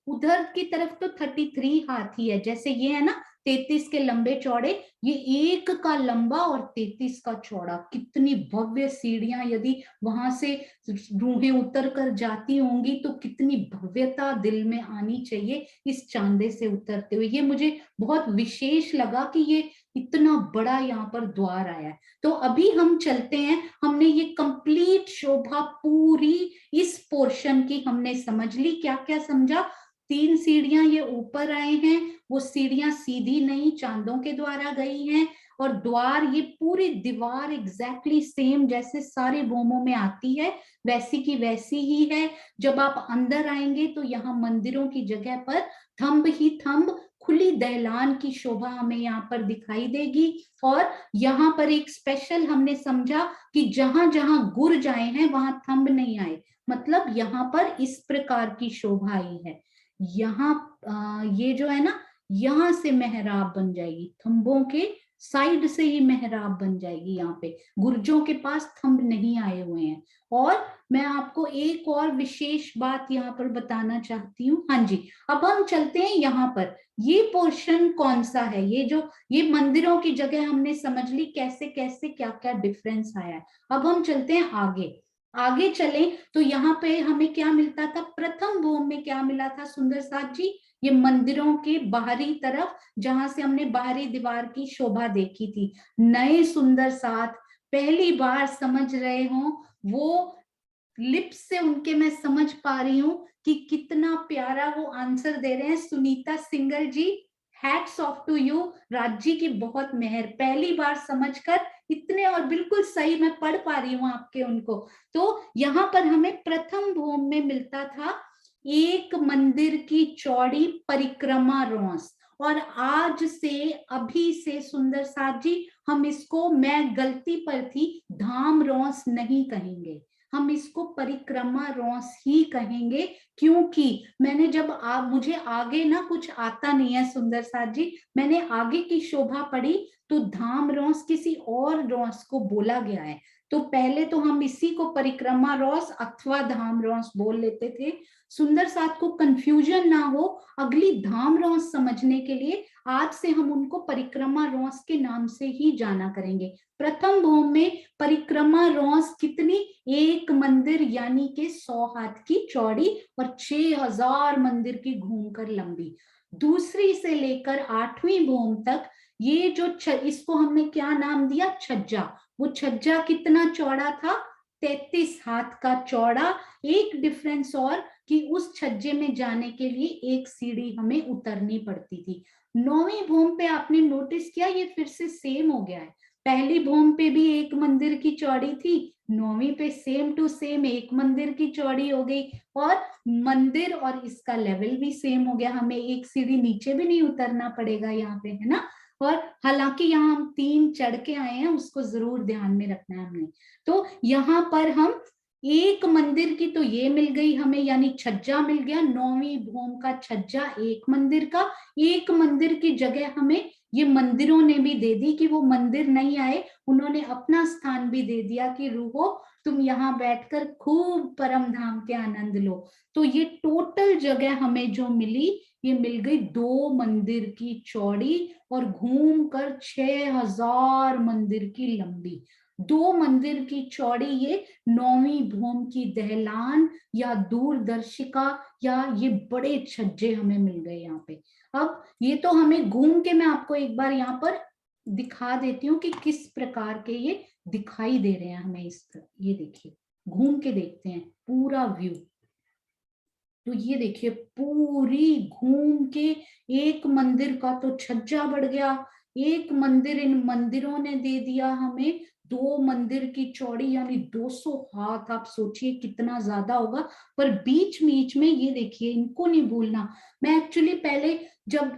उधर की तरफ तो 33 हाथ ही है, जैसे ये है ना 33 के लंबे चौड़े, ये 1 का लंबा और 33 का चौड़ा। कितनी भव्य सीढ़ियां, यदि वहां से रूहें उतर कर जाती होंगी तो कितनी भव्यता दिल में आनी चाहिए इस चांदे से उतरते हुए। ये मुझे बहुत विशेष लगा कि ये इतना बड़ा यहाँ पर द्वार आया है। तो अभी हम चलते हैं, हमने ये कंप्लीट शोभा पूरी इस पोर्शन की हमने समझ ली। क्या क्या समझा? 3 सीढ़ियां ये ऊपर आए हैं, वो सीढ़ियां सीधी नहीं चांदों के द्वारा गई हैं, और द्वार ये पूरी दीवार एग्जैक्टली सेम जैसे सारे भूमों में आती है वैसी की वैसी ही है। जब आप अंदर आएंगे तो यहाँ मंदिरों की जगह पर थंब ही थंब, खुली दहलान की शोभा हमें यहाँ पर दिखाई देगी। और यहाँ पर एक स्पेशल हमने समझा कि जहां जहां गुर्ज आए हैं वहां थंब नहीं आए, मतलब यहाँ पर इस प्रकार की शोभा आई है। यहाँ ये जो है ना, यहाँ से मेहराब बन जाएगी, थंबों के साइड से ही मेहराब बन जाएगी। यहाँ पे गुर्जों के पास थंब नहीं आए हुए हैं। और मैं आपको एक और विशेष बात यहाँ पर बताना चाहती हूँ। हाँ जी, अब हम चलते हैं यहाँ पर। ये पोर्शन कौन सा है? ये जो ये मंदिरों की जगह हमने समझ ली कैसे कैसे क्या क्या डिफरेंस आया है। अब हम चलते हैं आगे। आगे चले तो यहाँ पे हमें क्या मिलता था? प्रथम भूमि में क्या मिला था सुंदर साथ जी? ये मंदिरों के बाहरी तरफ, जहां से हमने बाहरी दीवार की शोभा देखी थी। नए सुंदर साथ पहली बार समझ रहे हो, वो लिप्स से उनके मैं समझ पा रही हूँ कि कितना प्यारा वो आंसर दे रहे हैं। Sunita Singhal ji, hats off to you. Raj ji की बहुत मेहर, पहली बार समझकर इतने, और बिल्कुल सही मैं पढ़ पा रही हूँ आपके उनको। तो यहाँ पर हमें प्रथम भूमि में मिलता था एक मंदिर की चौड़ी परिक्रमा रोंस, और आज से अभी से सुंदर साथ जी हम इसको, मैं गलती पर थी, धाम रोंस नहीं कहेंगे, हम इसको परिक्रमा रोंस ही कहेंगे। क्योंकि मैंने जब मुझे आगे ना कुछ आता नहीं है सुंदर साथ जी, मैंने आगे की शोभा पढ़ी तो धाम रोंस किसी और रोंस को बोला गया है। तो पहले तो हम इसी को परिक्रमा रोंस अथवा धाम रोंस बोल लेते थे। सुंदर साथ को कंफ्यूजन ना हो, अगली धाम रोंस समझने के लिए आज से हम उनको परिक्रमा रोंस के नाम से ही जाना करेंगे। प्रथम भूमि में परिक्रमा रोंस कितनी? एक मंदिर यानी के 100 हाथ की चौड़ी और 6000 मंदिर की घूमकर लंबी। दूसरी से लेकर 8वीं भूमि तक ये जो इसको हमने क्या नाम दिया? छज्जा। वो छज्जा कितना चौड़ा था? 33 हाथ का चौड़ा। एक डिफरेंस और कि उस छज्जे में जाने के लिए एक सीढ़ी हमें उतरनी पड़ती थी। 9वीं भूमि पे आपने नोटिस किया ये फिर से सेम हो गया है। पहली भूमि पे भी एक मंदिर की चौड़ी थी, 9वीं पे सेम टू सेम एक मंदिर की चौड़ी हो गई, और मंदिर और इसका लेवल भी सेम हो गया, हमें एक सीढ़ी नीचे भी नहीं उतरना पड़ेगा यहाँ पे, है ना। और हालांकि यहाँ हम 3 चढ़ के आए हैं, उसको जरूर ध्यान में रखना है हमने। तो यहाँ पर हम एक मंदिर की तो ये मिल गई हमें, यानी छज्जा मिल गया। 9वीं भूमि का छज्जा एक मंदिर का, एक मंदिर की जगह हमें ये मंदिरों ने भी दे दी कि वो मंदिर नहीं आए, उन्होंने अपना स्थान भी दे दिया कि रूहो तुम यहाँ बैठकर खूब परम धाम के आनंद लो। तो ये टोटल जगह हमें जो मिली, ये मिल गई 2 मंदिर की चौड़ी और घूमकर 6000 मंदिर की लंबी। 2 मंदिर की चौड़ी ये 9वीं भूमि की दहलान या दूरदर्शिका या ये बड़े छज्जे हमें मिल गए यहाँ पे। अब ये तो हमें घूम के मैं आपको एक बार यहाँ पर दिखा देती हूँ कि किस प्रकार के ये दिखाई दे रहे हैं हमें। इस ये देखिए, घूम के देखते हैं पूरा व्यू। तो ये देखिए पूरी घूम के एक मंदिर का तो छज्जा बढ़ गया, एक मंदिर इन मंदिरों ने दे दिया हमें 2 मंदिर की चौड़ी यानी 200 हाथ। आप सोचिए कितना ज्यादा होगा। पर बीच बीच में ये देखिए, इनको नहीं भूलना। मैं एक्चुअली पहले जब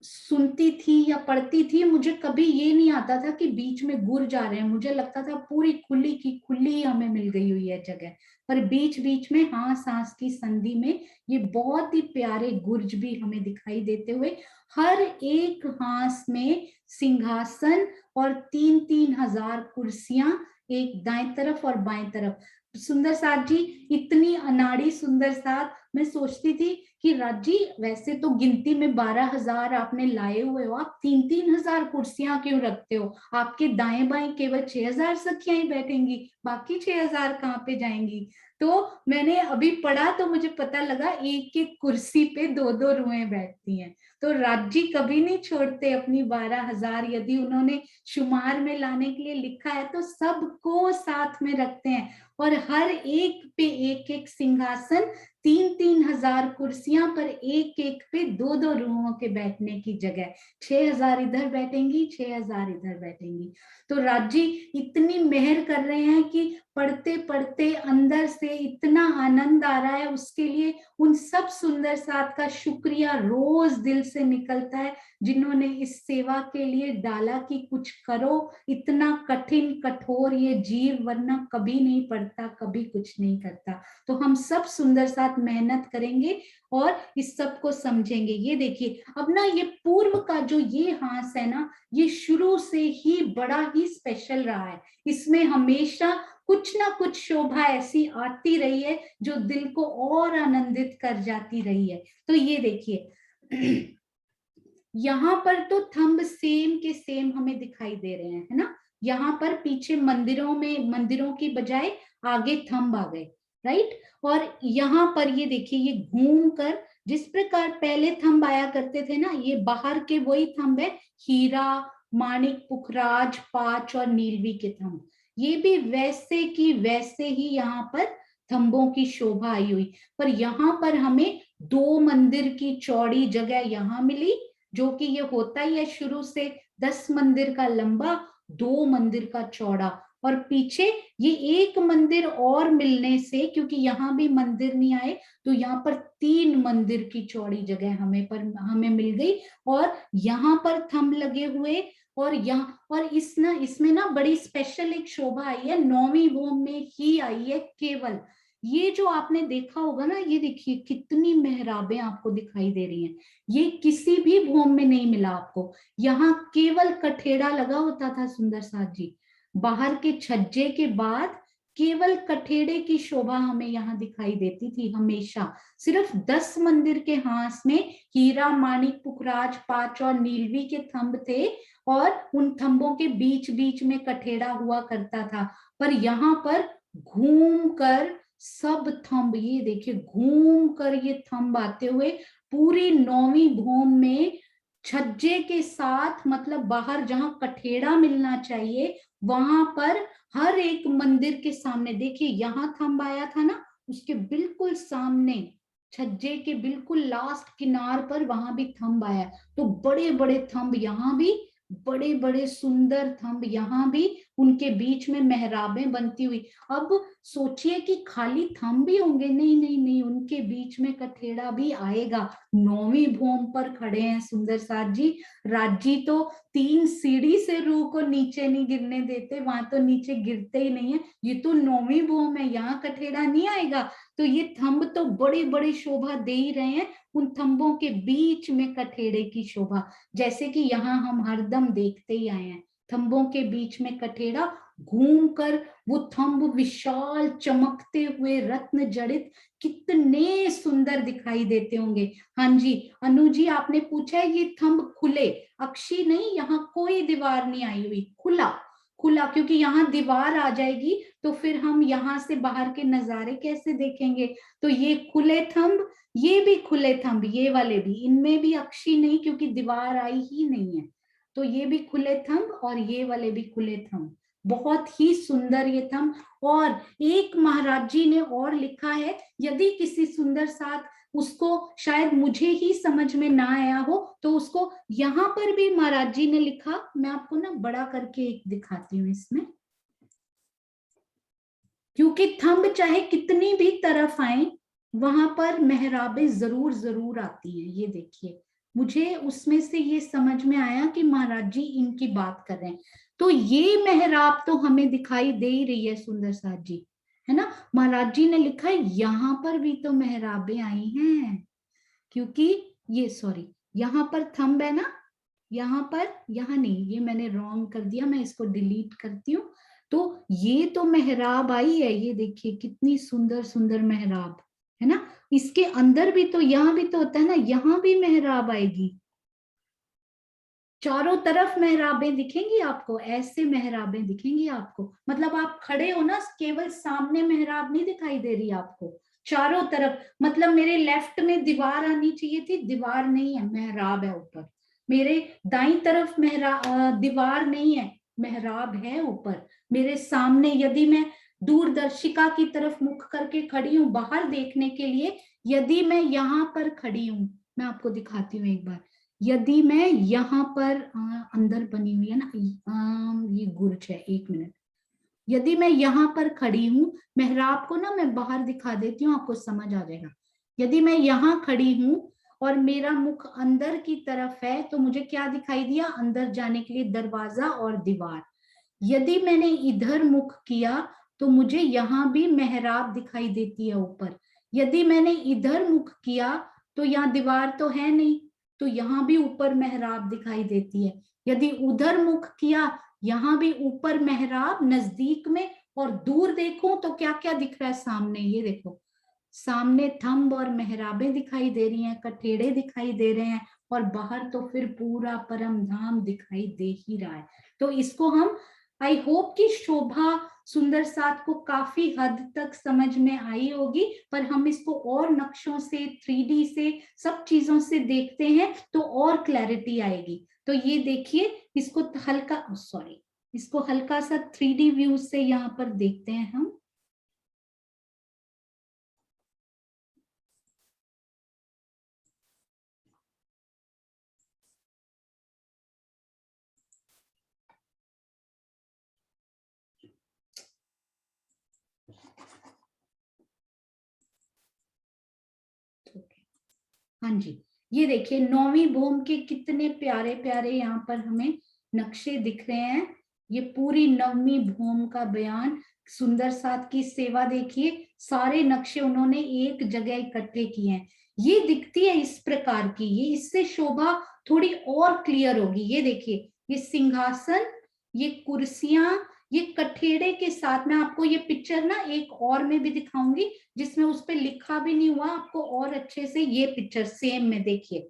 सुनती थी या पढ़ती थी, मुझे कभी ये नहीं आता था कि बीच में गुर जा रहे हैं, मुझे लगता था पूरी खुली की खुली हमें मिल गई हुई है जगह। पर बीच बीच में हाँ सांस की संधि में ये बहुत ही प्यारे गुर्ज भी हमें दिखाई देते हुए, हर एक हांस में सिंहासन और 3-3 हजार कुर्सियां, एक दाएं तरफ और बाएं तरफ। सुंदर साथ जी, इतनी अनाड़ी सुंदर साथ, मैं सोचती थी कि राज जी वैसे तो गिनती में 12,000 आपने लाए हुए हो, आप 3-3 हजार कुर्सियां क्यों रखते हो? आपके दाएं बाएं केवल 6,000 सखियां ही बैठेंगी, बाकी 6,000 कहाँ पे जाएंगी? तो मैंने अभी पढ़ा तो मुझे पता लगा एक एक कुर्सी पे 2-2 रुएं बैठती हैं। तो राज जी कभी नहीं छोड़ते अपनी 12,000, यदि उन्होंने शुमार में लाने के लिए लिखा है तो सबको साथ में रखते हैं, और हर एक पे एक एक सिंहासन, 3-3 हजार कुर्सियां पर एक एक पे 2-2 रूहों के बैठने की जगह, 6,000 इधर बैठेंगी, 6,000 इधर बैठेंगी। तो राज जी इतनी मेहर कर रहे हैं कि पढ़ते पढ़ते अंदर से इतना आनंद आ रहा है, उसके लिए उन सब सुंदर साथ का शुक्रिया रोज दिल से निकलता है, जिन्होंने इस सेवा के लिए डाला कि कुछ करो, इतना कठिन कठोर ये जीव वरना कभी नहीं पढ़ता, कभी कुछ नहीं करता। तो हम सब सुंदर साथ मेहनत करेंगे और इस सब को समझेंगे। ये देखिए अब ना, ये पूर्व का जो ये हास है ना, ये शुरू से ही बड़ा ही स्पेशल रहा है। इसमें हमेशा कुछ ना कुछ शोभा ऐसी आती रही है जो दिल को और आनंदित कर जाती रही है। तो ये देखिए यहाँ पर तो थंब सेम के सेम हमें दिखाई दे रहे हैं, है ना? यहाँ पर पीछे मंदिरों में, मंदिरों की बजाय आगे थंब आ गए, राइट? और यहाँ पर ये देखिए, ये घूम कर जिस प्रकार पहले थंब आया करते थे ना, ये बाहर के वही थंब है, हीरा, माणिक, पुखराज, पांच और नीलवी के थंब। ये भी वैसे की वैसे ही यहाँ पर थंबों की शोभा आई हुई। पर यहाँ पर हमें 2 मंदिर की चौड़ी जगह यहाँ मिली, जो कि ये होता ही है शुरू से, 10 मंदिर का लंबा, 2 मंदिर का चौड़ा, और पीछे ये एक मंदिर और मिलने से, क्योंकि यहाँ भी मंदिर नहीं आए, तो यहाँ पर 3 मंदिर की चौड़ी जगह हमें मिल गई। और यहाँ पर थंब लगे हुए, और यहाँ और इसमें ना बड़ी स्पेशल एक शोभा आई है, 9वीं भूमि में ही आई है केवल। ये जो आपने देखा होगा ना, ये देखिए कितनी मेहराबें आपको दिखाई दे रही हैं, ये किसी भी भूमि में नहीं मिला आपको। यहाँ केवल कठेड़ा लगा होता था सुंदर साथ जी, बाहर के छज्जे के बाद केवल कठेड़े की शोभा हमें यहाँ दिखाई देती थी हमेशा। सिर्फ 10 मंदिर के हांस में हीरा, माणिक, पुखराज, पांच और नीलवी के थंब थे, और उन थंबों के बीच बीच में कठेड़ा हुआ करता था। पर यहाँ पर घूम कर सब थंब, ये देखिए घूम कर ये थंब आते हुए पूरी 9वीं भूमि में छज्जे के साथ, मतलब बाहर जहां कठेड़ा मिलना चाहिए वहां पर, हर एक मंदिर के सामने देखिए, यहाँ थंब आया था ना, उसके बिल्कुल सामने छज्जे के बिल्कुल लास्ट किनार पर वहां भी थंब आया। तो बड़े बड़े थंब यहाँ भी, बड़े बड़े सुंदर थंब यहाँ भी, उनके बीच में मेहराबें बनती हुई। अब सोचिए कि खाली थंब भी होंगे, नहीं नहीं नहीं, उनके बीच में कठेड़ा भी आएगा। 9वीं भूमि पर खड़े हैं सुंदर साथ जी, राजी तो 3 सीढ़ी से रूह को नीचे नहीं गिरने देते, वहां तो नीचे गिरते ही नहीं है, ये तो 9वीं भूमि है, यहाँ कठेड़ा नहीं आएगा। तो ये थंब तो बड़े बड़े शोभा दे ही रहे हैं, उन थंबों के बीच में कठेड़े की शोभा, जैसे कि यहाँ हम हरदम देखते ही आए हैं, थंबों के बीच में कठेड़ा घूमकर वो थंब विशाल चमकते हुए रत्न जड़ित कितने सुंदर दिखाई देते होंगे। हाँ जी अनु जी, आपने पूछा है ये थंब खुले, अक्षी नहीं, यहाँ कोई दीवार नहीं आई हुई, खुला खुला, क्योंकि यहाँ दीवार आ जाएगी तो फिर हम यहाँ से बाहर के नजारे कैसे देखेंगे। तो ये खुले थंब, ये भी खुले थंब, ये वाले भी, इनमें भी अक्षी नहीं क्योंकि दीवार आई ही नहीं है। तो ये भी खुले थंब और ये वाले भी खुले थंब, बहुत ही सुंदर ये थंब। और एक महाराज जी ने और लिखा है, यदि किसी सुंदर साथ उसको शायद मुझे ही समझ में ना आया हो तो उसको यहाँ पर भी महाराज जी ने लिखा, मैं आपको ना बड़ा करके एक दिखाती हूँ इसमें, क्योंकि थंब चाहे कितनी भी तरफ आए वहां पर मेहराबें जरूर जरूर आती हैं। ये देखिए, मुझे उसमें से ये समझ में आया कि महाराज जी इनकी बात कर रहे हैं। तो ये मेहराब तो हमें दिखाई दे ही रही है सुंदर साथ जी, है ना? महाराज जी ने लिखा है यहाँ पर भी तो मेहराबें आई हैं, क्योंकि ये सॉरी, यहाँ पर थंब है ना, यहाँ पर, यहाँ नहीं, ये मैंने रॉन्ग कर दिया, मैं इसको डिलीट करती हूँ। तो ये तो मेहराब आई है, ये देखिए कितनी सुंदर सुंदर मेहराब है ना। इसके अंदर भी तो, यहाँ भी तो होता है ना, यहाँ भी मेहराब आएगी, चारों तरफ मेहराबें दिखेंगी आपको, ऐसे मेहराबें दिखेंगी आपको। मतलब आप खड़े हो ना, केवल सामने मेहराब नहीं दिखाई दे रही आपको, चारों तरफ। मतलब मेरे लेफ्ट में दीवार आनी चाहिए थी, दीवार नहीं है, मेहराब है ऊपर। मेरे दाईं तरफ दीवार नहीं है, मेहराब है ऊपर। मेरे सामने, यदि मैं दूरदर्शिका की तरफ मुख करके खड़ी हूं बाहर देखने के लिए, यदि मैं यहाँ पर खड़ी हूं, मैं आपको दिखाती हूँ एक बार। यदि मैं यहाँ पर अंदर बनी हुई है ना, ये गुर्ज है, एक मिनट। यदि मैं यहाँ पर खड़ी हूं, मेहराब को ना मैं बाहर दिखा देती हूँ, आपको समझ आ जाएगा। यदि मैं यहाँ खड़ी हूं और मेरा मुख अंदर की तरफ है, तो मुझे क्या दिखाई दिया, अंदर जाने के लिए दरवाजा और दीवार। यदि मैंने इधर मुख किया तो मुझे यहाँ भी मेहराब दिखाई देती है ऊपर। यदि मैंने इधर मुख किया तो यहाँ दीवार तो है नहीं, तो यहाँ भी ऊपर मेहराब दिखाई देती है। यदि उधर मुख किया, यहाँ भी ऊपर मेहराब नजदीक में, और दूर देखूं तो क्या क्या दिख रहा है सामने, ये देखो सामने थंब और मेहराबें दिखाई दे रही हैं, कठेड़े दिखाई दे रहे हैं, और बाहर तो फिर पूरा परम धाम दिखाई दे ही रहा है। तो इसको हम, आई होप कि शोभा सुंदर साथ को काफी हद तक समझ में आई होगी, पर हम इसको और नक्शों से, 3D से, सब चीजों से देखते हैं तो और क्लैरिटी आएगी। तो ये देखिए, इसको हल्का, सॉरी, इसको हल्का सा 3D व्यू से यहाँ पर देखते हैं हम। हाँ जी, ये देखिए नौवीं भूम के कितने प्यारे प्यारे यहाँ पर हमें नक्शे दिख रहे हैं। ये पूरी नवमी भूम का बयान, सुंदर साथ की सेवा देखिए, सारे नक्शे उन्होंने एक जगह इकट्ठे किए हैं। ये दिखती है इस प्रकार की, ये इससे शोभा थोड़ी और क्लियर होगी। ये देखिए, ये सिंहासन, ये कुर्सियां, ये कठेड़े के साथ, मैं आपको ये पिक्चर ना एक और में भी दिखाऊंगी जिसमें उस पर लिखा भी नहीं हुआ, आपको और अच्छे से ये पिक्चर सेम में देखिए।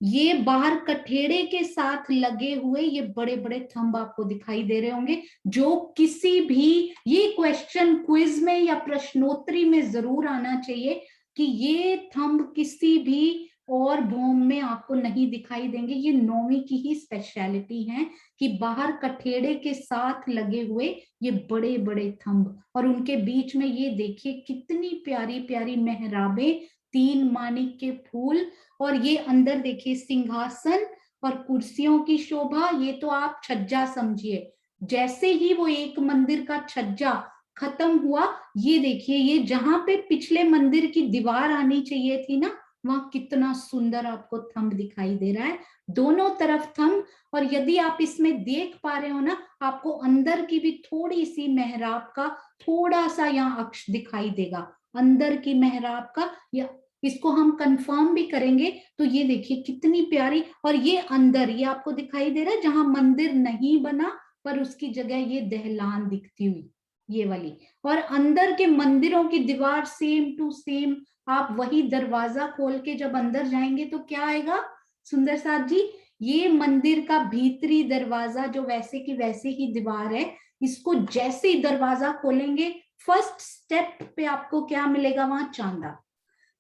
ये बाहर कठेड़े के साथ लगे हुए ये बड़े बड़े थंब आपको दिखाई दे रहे होंगे, जो किसी भी, ये क्वेश्चन क्विज में या प्रश्नोत्तरी में जरूर आना चाहिए कि ये थंब किसी भी और भूम में आपको नहीं दिखाई देंगे। ये नौवीं की ही स्पेशलिटी है कि बाहर कठेड़े के साथ लगे हुए ये बड़े बड़े थंब, और उनके बीच में ये देखिए कितनी प्यारी प्यारी मेहराबें, 3 मानिक के फूल, और ये अंदर देखिए सिंहासन और कुर्सियों की शोभा। ये तो आप छज्जा समझिए, जैसे ही वो एक मंदिर का छज्जा खत्म हुआ, ये देखिए, ये जहां पे पिछले मंदिर की दीवार आनी चाहिए थी ना, वहां कितना सुंदर आपको थंब दिखाई दे रहा है, दोनों तरफ थंब। और यदि आप इसमें देख पा रहे हो ना, आपको अंदर की भी थोड़ी सी मेहराब का थोड़ा सा यहाँ अक्ष दिखाई देगा, अंदर की मेहराब का, या इसको हम कंफर्म भी करेंगे। तो ये देखिए कितनी प्यारी, और ये अंदर, ये आपको दिखाई दे रहा है जहां मंदिर नहीं बना, पर उसकी जगह ये दहलान दिखती हुई, ये वाली। और अंदर के मंदिरों की दीवार सेम टू सेम, आप वही दरवाजा खोल के जब अंदर जाएंगे तो क्या आएगा सुंदर साथ जी, ये मंदिर का भीतरी दरवाजा जो वैसे की वैसे ही दीवार है, इसको जैसे ही दरवाजा खोलेंगे, फर्स्ट स्टेप पे आपको क्या मिलेगा, वहां चांदा।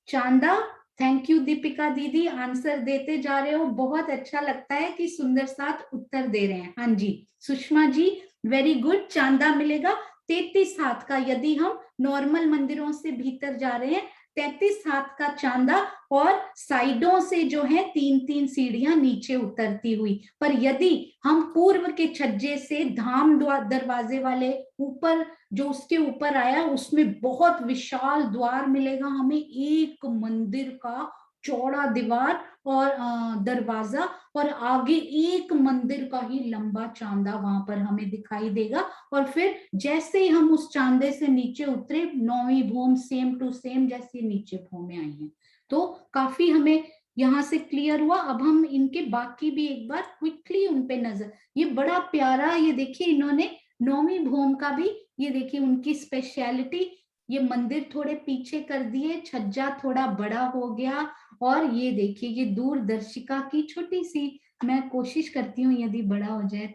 चांदा, थैंक यू दीपिका दीदी, आंसर देते जा रहे हो, बहुत अच्छा लगता है कि सुंदर साथ उत्तर दे रहे हैं। हाँ जी सुषमा जी, वेरी गुड, चांदा मिलेगा 33 हाथ का, यदि हम नॉर्मल मंदिरों से भीतर जा रहे हैं, 33 हाथ का चांदा, और साइडों से जो है 3-3 सीढ़ियां नीचे उतरती हुई। पर यदि हम पूर्व के छज्जे से धाम दरवाजे वाले ऊपर, जो उसके ऊपर आया, उसमें बहुत विशाल द्वार मिलेगा हमें, एक मंदिर का चौड़ा दीवार और दरवाजा, और आगे एक मंदिर का ही लंबा चांदा वहां पर हमें दिखाई देगा। और फिर जैसे ही हम उस चांदे से नीचे उतरे, नौवीं भूम सेम टू सेम जैसी नीचे भूमें आई हैं। तो काफी हमें यहाँ से क्लियर हुआ। अब हम इनके बाकी भी एक बार क्विकली उन पे नजर, ये बड़ा प्यारा, ये देखिए इन्होंने नौवीं भूम का भी ये देखिए उनकी स्पेशलिटी, ये मंदिर थोड़े पीछे कर दिए, छज्जा थोड़ा बड़ा हो गया, और ये देखिए ये दूरदर्शिका की छोटी सी, मैं कोशिश करती हूँ यदि बड़ा हो जाए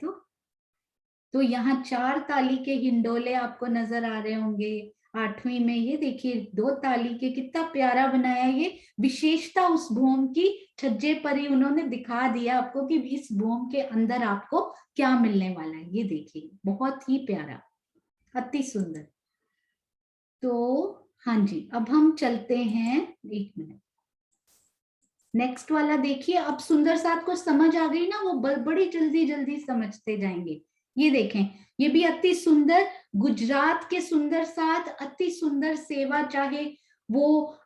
तो यहाँ 4 ताली के हिंडोले आपको नजर आ रहे होंगे। 8वीं में ये देखिए 2 ताली के, कितना प्यारा बनाया। ये विशेषता उस भूम की छज्जे पर ही उन्होंने दिखा दिया आपको कि इस भूम के अंदर आपको क्या मिलने वाला है। ये देखिए बहुत ही प्यारा, अति सुंदर। तो हाँ जी, अब हम चलते हैं, एक मिनट, नेक्स्ट वाला देखिए। अब सुंदर साथ को समझ आ गई ना, वो बड़ी जल्दी जल्दी समझते जाएंगे। ये देखें, ये भी अति सुंदर, गुजरात के सुंदर साथ, अति सुंदर सेवा, चाहे वो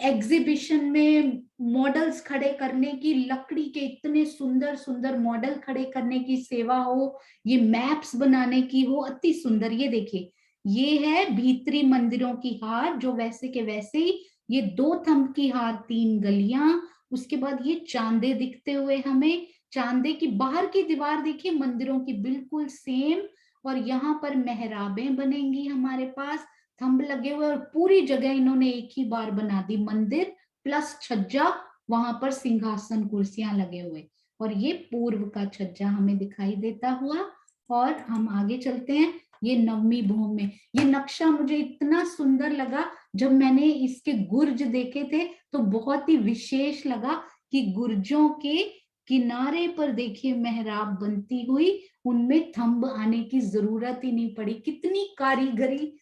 एग्जीबिशन में मॉडल्स खड़े करने की, लकड़ी के इतने सुंदर सुंदर मॉडल खड़े करने की सेवा हो, ये मैप्स बनाने की हो, अति सुंदर। ये देखिए, ये है भीतरी मंदिरों की हार, जो वैसे के वैसे ही, ये 2 थंब की हार, 3 गलियां, उसके बाद ये चांदे दिखते हुए हमें, चांदे की बाहर की दीवार देखिए मंदिरों की बिल्कुल सेम, और यहाँ पर मेहराबें बनेंगी हमारे पास, थंब लगे हुए, और पूरी जगह इन्होंने एक ही बार बना दी, मंदिर प्लस छज्जा, वहां पर सिंहासन कुर्सियां लगे हुए, और ये पूर्व का छज्जा हमें दिखाई देता हुआ। और हम आगे चलते हैं, ये 9वीं भूम में, ये नक्शा मुझे इतना सुंदर लगा, जब मैंने इसके गुर्ज देखे थे तो बहुत ही विशेष लगा, कि गुर्जों के किनारे पर देखिए मेहराब बनती हुई, उनमें थंब आने की जरूरत ही नहीं पड़ी। कितनी कारीगरी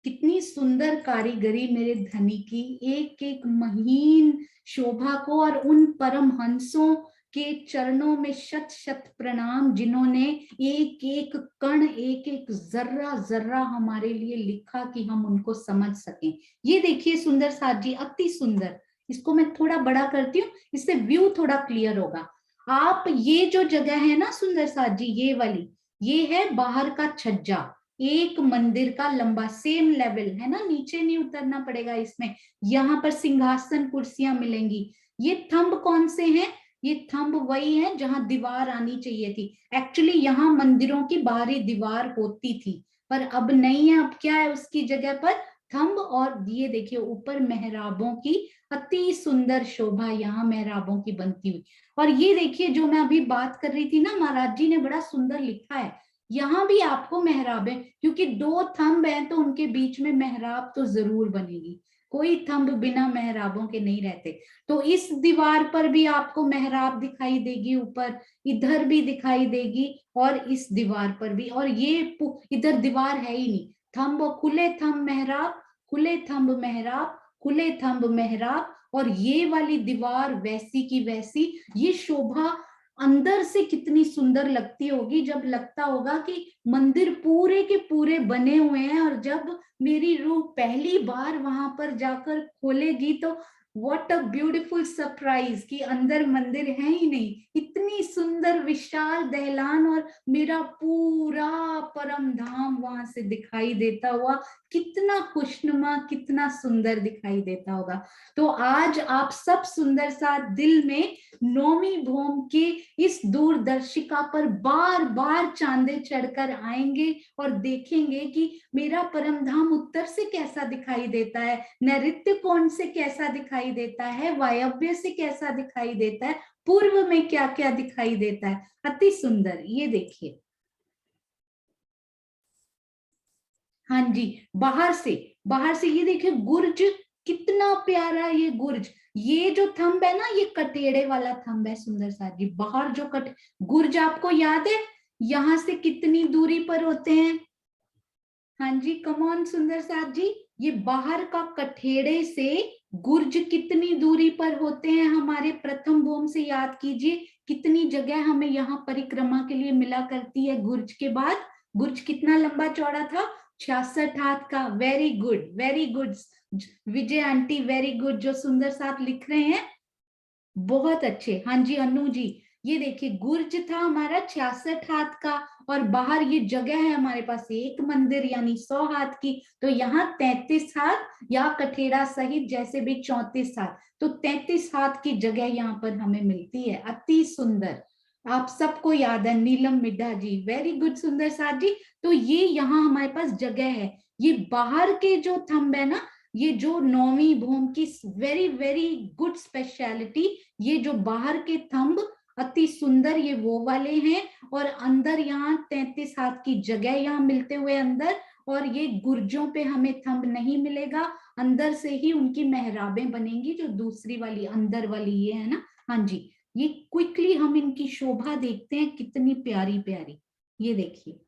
कितनी सुंदर कारीगरी मेरे धनी की, एक एक महीन शोभा को, और उन परम हंसों के चरणों में शत शत प्रणाम, जिन्होंने एक एक कण, एक एक जर्रा जर्रा हमारे लिए लिखा कि हम उनको समझ सकें। ये देखिए सुंदर साथ जी, अति सुंदर। इसको मैं थोड़ा बड़ा करती हूँ, इससे व्यू थोड़ा क्लियर होगा। आप ये जो जगह है ना सुंदर साथ जी, ये वाली, ये है बाहर का छज्जा, एक मंदिर का लंबा, सेम लेवल है ना, नीचे नहीं उतरना पड़ेगा इसमें। यहाँ पर सिंहासन कुर्सियां मिलेंगी। ये थंब कौन से हैं? ये थंब वही है जहां दीवार आनी चाहिए थी। एक्चुअली यहाँ मंदिरों की बाहरी दीवार होती थी, पर अब नहीं है। अब क्या है उसकी जगह पर? थंब। और ये देखिए ऊपर मेहराबों की अति सुंदर शोभा यहाँ मेहराबों की बनती हुई। और ये देखिए जो मैं अभी बात कर रही थी ना, महाराज जी ने बड़ा सुंदर लिखा है, यहाँ भी आपको मेहराब है, क्योंकि 2 थंब हैं तो उनके बीच में मेहराब तो जरूर बनेगी, कोई थंब बिना मेहराबों के नहीं रहते। तो इस दीवार पर भी आपको मेहराब दिखाई देगी, ऊपर इधर भी दिखाई देगी, और इस दीवार पर भी। और ये इधर दीवार है ही नहीं, थंब, खुले थंब मेहराब, खुले थंब मेहराब, खुले थंब मेहराब, और ये वाली दीवार वैसी की वैसी। ये शोभा अंदर से कितनी सुंदर लगती होगी, जब लगता होगा कि मंदिर पूरे के पूरे बने हुए हैं, और जब मेरी रूह पहली बार वहां पर जाकर खोलेगी तो व्हाट अ ब्यूटीफुल सरप्राइज, कि अंदर मंदिर है ही नहीं, इतनी सुंदर विशाल दहलान, और मेरा पूरा परम धाम वहां से दिखाई देता हुआ, कितना खुशनुमा, कितना सुंदर दिखाई देता होगा। तो आज आप सब सुंदर सा दिल में 9वीं भूम के इस दूरदर्शिका पर बार बार चांदे चढ़कर आएंगे, और देखेंगे कि मेरा परम धाम उत्तर से कैसा दिखाई देता है, नैऋत्य कोण से कैसा दिखाई देता है, वायव्य से कैसा दिखाई देता है, पूर्व में क्या क्या दिखाई देता है। अति सुंदर। ये देखिए, हाँ जी, बाहर से ये देखिए गुर्ज, कितना प्यारा ये गुर्ज। ये जो थंब है ना, ये कटेड़े वाला थंब है सुंदर सा जी। बाहर जो गुर्ज आपको याद है यहाँ से कितनी दूरी पर होते हैं? हाँ जी, कमॉन सुंदर साथ जी, ये बाहर का कठेड़े से गुर्ज कितनी दूरी पर होते हैं हमारे प्रथम भूम से? याद कीजिए, कितनी जगह हमें यहाँ परिक्रमा के लिए मिला करती है गुर्ज के बाद। गुर्ज कितना लंबा चौड़ा था? 66 हाथ का। वेरी गुड, वेरी गुड विजय आंटी, वेरी गुड, जो सुंदर साथ लिख रहे हैं, बहुत अच्छे। हाँ जी अनु जी, ये देखिए गुर्ज था हमारा 66 हाथ का, और बाहर ये जगह है हमारे पास एक मंदिर यानी 100 हाथ की, तो यहाँ 33 हाथ, या कठेड़ा सहित जैसे भी 34 हाथ, तो 33 हाथ की जगह यहाँ पर हमें मिलती है। अति सुंदर, आप सबको याद है, नीलम मिड्ढा जी, वेरी गुड सुंदर साथ जी। तो ये यहाँ हमारे पास जगह है, ये बाहर के जो थंब है ना, ये जो नौवीं भूम की वेरी वेरी गुड स्पेशलिटी, ये जो बाहर के थंब अति सुंदर ये वो वाले हैं, और अंदर यहाँ 33 हाथ की जगह यहाँ मिलते हुए अंदर, और ये गुर्जों पे हमें थंब नहीं मिलेगा, अंदर से ही उनकी मेहराबें बनेंगी, जो दूसरी वाली अंदर वाली ये है ना। हाँ जी, ये क्विकली हम इनकी शोभा देखते हैं, कितनी प्यारी प्यारी, ये देखिए।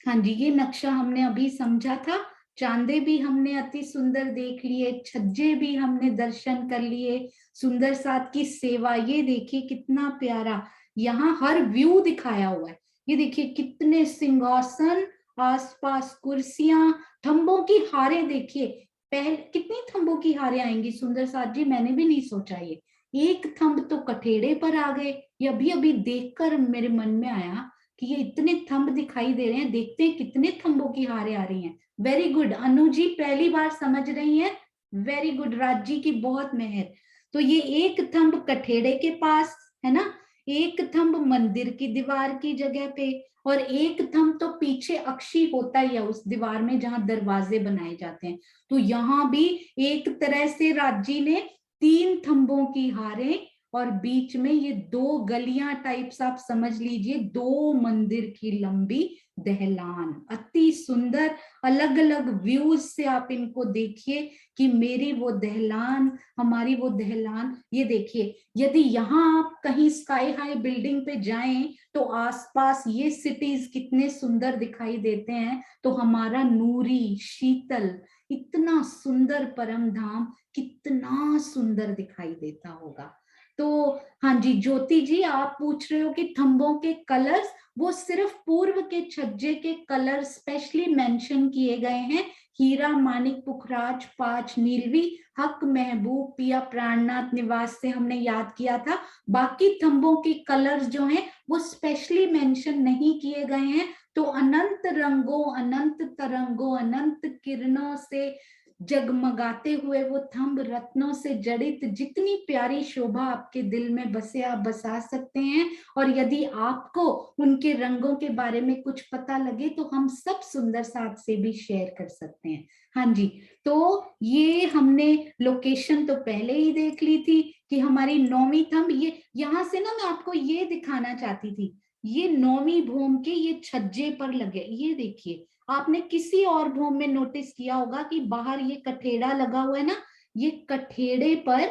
हाँ जी, ये नक्शा हमने अभी समझा था, चांदे भी हमने अति सुंदर देख लिए, छज्जे भी हमने दर्शन कर लिए, सुंदर साथ की सेवा, ये देखिए कितना प्यारा, यहाँ हर व्यू दिखाया हुआ है। ये देखिए कितने सिंहासन, आसपास कुर्सियां, थंबों की हारें देखिए, पहले कितनी थंबों की हारें आएंगी सुंदर साथ जी, मैंने भी नहीं सोचा ये। एक थंब तो कठेड़े पर आ गए, ये अभी अभी देखकर मेरे मन में आया कि ये इतने थंब दिखाई दे रहे हैं, देखते हैं कितने थंबों की हारें आ रही हैं। वेरी गुड अनु जी, पहली बार समझ रही हैं, वेरी गुड, राज जी की बहुत मेहर। तो ये एक थंब कठेड़े के पास है ना, एक थंब मंदिर की दीवार की जगह पे, और एक थंब तो पीछे अक्षी होता ही है उस दीवार में जहां दरवाजे बनाए जाते हैं। तो यहाँ भी एक तरह से राजी ने 3 थंबों की हारें, और बीच में ये 2 गलियां टाइप्स, आप समझ लीजिए 2 मंदिर की लंबी दहलान, अति सुंदर, अलग अलग व्यूज से आप इनको देखिए कि मेरी वो दहलान, हमारी वो दहलान। ये देखिए, यदि यहाँ आप कहीं स्काई हाई बिल्डिंग पे जाएं तो आसपास ये सिटीज कितने सुंदर दिखाई देते हैं, तो हमारा नूरी शीतल इतना सुंदर परम धाम कितना सुंदर दिखाई देता होगा। तो हाँ जी, ज्योति जी आप पूछ रहे हो कि थंबों के कलर्स, वो सिर्फ पूर्व के छज्जे के कलर स्पेशली मेंशन किए गए हैं, हीरा मानिक पुखराज 5 नीलवी, हक महबूब पिया प्राणनाथ निवास से हमने याद किया था। बाकी थंबों के कलर्स जो हैं वो स्पेशली मेंशन नहीं किए गए हैं। तो अनंत रंगों, अनंत तरंगों, अनंत किरणों से जगमगाते हुए वो थंब, रत्नों से जड़ित, जितनी प्यारी शोभा आपके दिल में बसे आप बसा सकते हैं। और यदि आपको उनके रंगों के बारे में कुछ पता लगे तो हम सब सुंदर साथ से भी शेयर कर सकते हैं। हाँ जी, तो ये हमने लोकेशन तो पहले ही देख ली थी कि हमारी नौवीं थंब, ये यहाँ से ना मैं आपको ये दिखाना चाहती थी, ये नौवीं भूम के ये छज्जे पर लगे, ये देखिए, आपने किसी और भूम में नोटिस किया होगा कि बाहर ये कठेड़ा लगा हुआ है ना, ये कठेड़े पर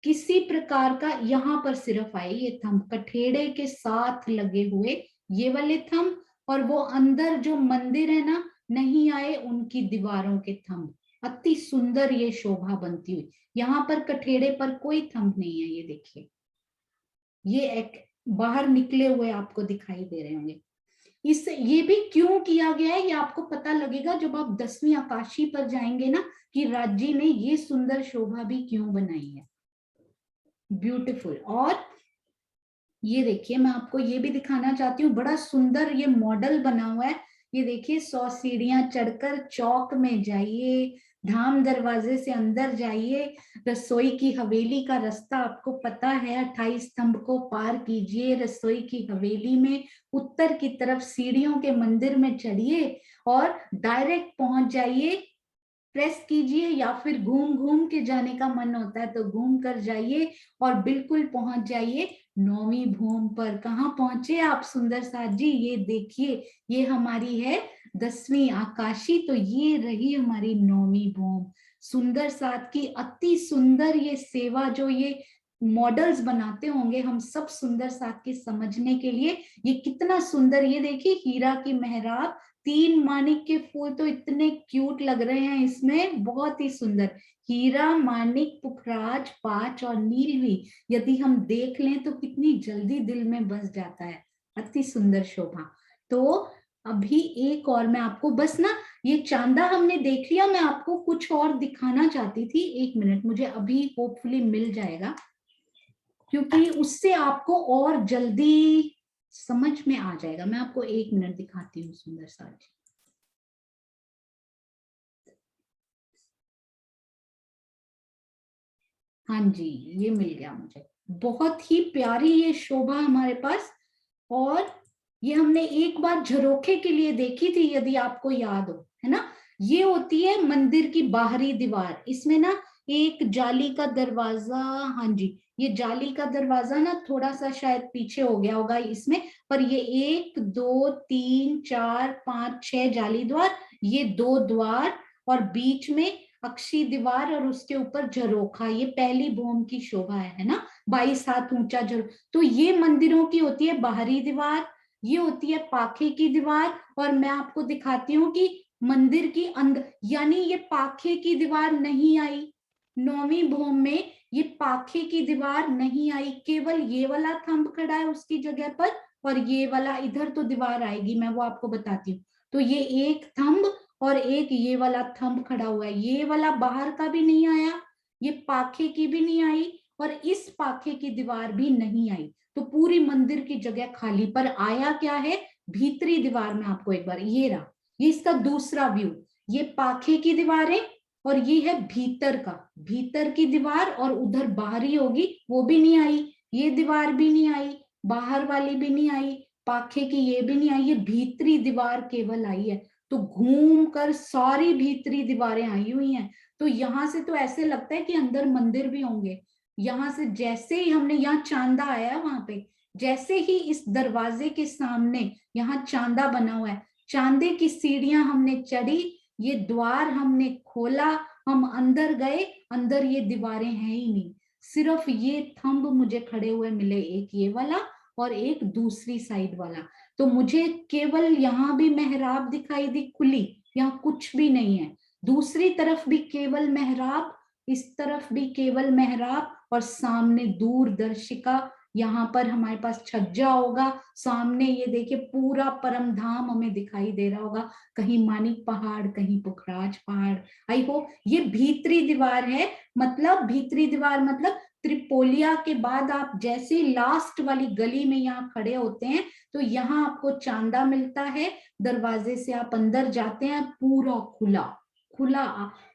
किसी प्रकार का, यहाँ पर सिर्फ आए ये थंब कठेड़े के साथ लगे हुए, ये वाले थंब, और वो अंदर जो मंदिर है ना, नहीं आए उनकी दीवारों के थंब, अति सुंदर ये शोभा बनती हुई। यहाँ पर कठेड़े पर कोई थंब नहीं है, ये देखिए, ये एक बाहर निकले हुए आपको दिखाई दे रहे होंगे। इस ये भी क्यों किया गया है ये आपको पता लगेगा जब आप 10वीं आकाशी पर जाएंगे ना, कि राजी ने ये सुंदर शोभा भी क्यों बनाई है, ब्यूटीफुल। और ये देखिए, मैं आपको ये भी दिखाना चाहती हूँ, बड़ा सुंदर ये मॉडल बना हुआ है। ये देखिए, 100 सीढ़ियां चढ़कर चौक में जाइए, धाम दरवाजे से अंदर जाइए, रसोई की हवेली का रास्ता आपको पता है, 28 स्तंभ को पार कीजिए, रसोई की हवेली में उत्तर की तरफ सीढ़ियों के मंदिर में चढ़िए और डायरेक्ट पहुंच जाइए, प्रेस कीजिए, या फिर घूम घूम के जाने का मन होता है तो घूम कर जाइए और बिल्कुल पहुंच जाइए नौवीं भूम पर। कहाँ पहुंचे आप सुंदर साथ जी, ये देखिए, ये हमारी है 10वीं आकाशी, तो ये रही हमारी नौवीं भूम। सुंदर साथ की अति सुंदर ये सेवा, जो ये मॉडल्स बनाते होंगे हम सब सुंदर साथ के समझने के लिए, ये कितना सुंदर, ये देखिए हीरा की मेहराब, 3 मानिक के फूल तो इतने क्यूट लग रहे हैं इसमें, बहुत ही सुंदर, हीरा मानिक पुखराज 5 और नीलवी, यदि हम देख लें तो कितनी जल्दी दिल में बस जाता है, अति सुंदर शोभा। तो अभी एक और मैं आपको, बस ना ये चांदा हमने देख लिया, मैं आपको कुछ और दिखाना चाहती थी, 1 मिनट, मुझे अभी होपफुली मिल जाएगा, क्योंकि उससे आपको और जल्दी समझ में आ जाएगा। मैं आपको 1 मिनट दिखाती हूँ सुंदर सा जी। हाँ जी, ये मिल गया मुझे। बहुत ही प्यारी ये शोभा हमारे पास। और ये हमने एक बार झरोखे के लिए देखी थी, यदि आपको याद हो, है ना। ये होती है मंदिर की बाहरी दीवार। इसमें ना एक जाली का दरवाजा, हाँ जी, ये जाली का दरवाजा ना थोड़ा सा शायद पीछे हो गया होगा इसमें, पर ये 1 2 3 4 5 6 जाली द्वार, ये 2 द्वार, और बीच में अक्षी दीवार, और उसके ऊपर झरोखा। ये पहली भौम की शोभा है ना, 22 हाथ ऊंचा झरोखा। तो ये मंदिरों की होती है बाहरी दीवार, ये होती है पाखे की दीवार। और मैं आपको दिखाती हूँ कि मंदिर की अंदर, यानी ये पाखे की दीवार नहीं आई 9वीं भौम में, ये पाखे की दीवार नहीं आई, केवल ये वाला थंब खड़ा है उसकी जगह पर, और ये वाला इधर तो दीवार आएगी, मैं वो आपको बताती हूँ। तो ये एक थंब और एक ये वाला थंब खड़ा हुआ है, ये वाला बाहर का भी नहीं आया, ये पाखे की भी नहीं आई, और इस पाखे की दीवार भी नहीं आई। तो पूरी मंदिर की जगह खाली, पर आया क्या है, भीतरी दीवार में। आपको एक बार ये रहा, ये इसका दूसरा व्यू। ये पाखे की दीवार है, और ये है भीतर का, भीतर की दीवार, और उधर बाहरी होगी वो भी नहीं आई, ये दीवार भी नहीं आई, बाहर वाली भी नहीं आई, पाखे की ये भी नहीं आई, ये भीतरी दीवार केवल आई है। तो घूम कर सारी भीतरी दीवारें आई हुई हैं। तो यहां से तो ऐसे लगता है कि अंदर मंदिर भी होंगे। यहां से जैसे ही हमने, यहाँ चांदा आया वहां पे, जैसे ही इस दरवाजे के सामने यहाँ चांदा बना हुआ है, चांदे की सीढ़ियां हमने चढ़ी, ये द्वार हमने खोला, हम अंदर गए, अंदर ये दीवारें हैं ही नहीं, सिर्फ ये थंब मुझे खड़े हुए मिले, एक ये वाला और एक दूसरी साइड वाला। तो मुझे केवल यहाँ भी मेहराब दिखाई दी खुली, यहाँ कुछ भी नहीं है। दूसरी तरफ भी केवल मेहराब, इस तरफ भी केवल मेहराब, और सामने दूरदर्शिका, यहाँ पर हमारे पास छज्जा होगा, सामने ये देखिए पूरा परम धाम हमें दिखाई दे रहा होगा, कहीं मानिक पहाड़, कहीं पुखराज पहाड़। आई होप ये भीतरी दीवार है, मतलब भीतरी दीवार मतलब त्रिपोलिया के बाद आप जैसे लास्ट वाली गली में यहाँ खड़े होते हैं, तो यहाँ आपको चांदा मिलता है, दरवाजे से आप अंदर जाते हैं, पूरा खुला खुला,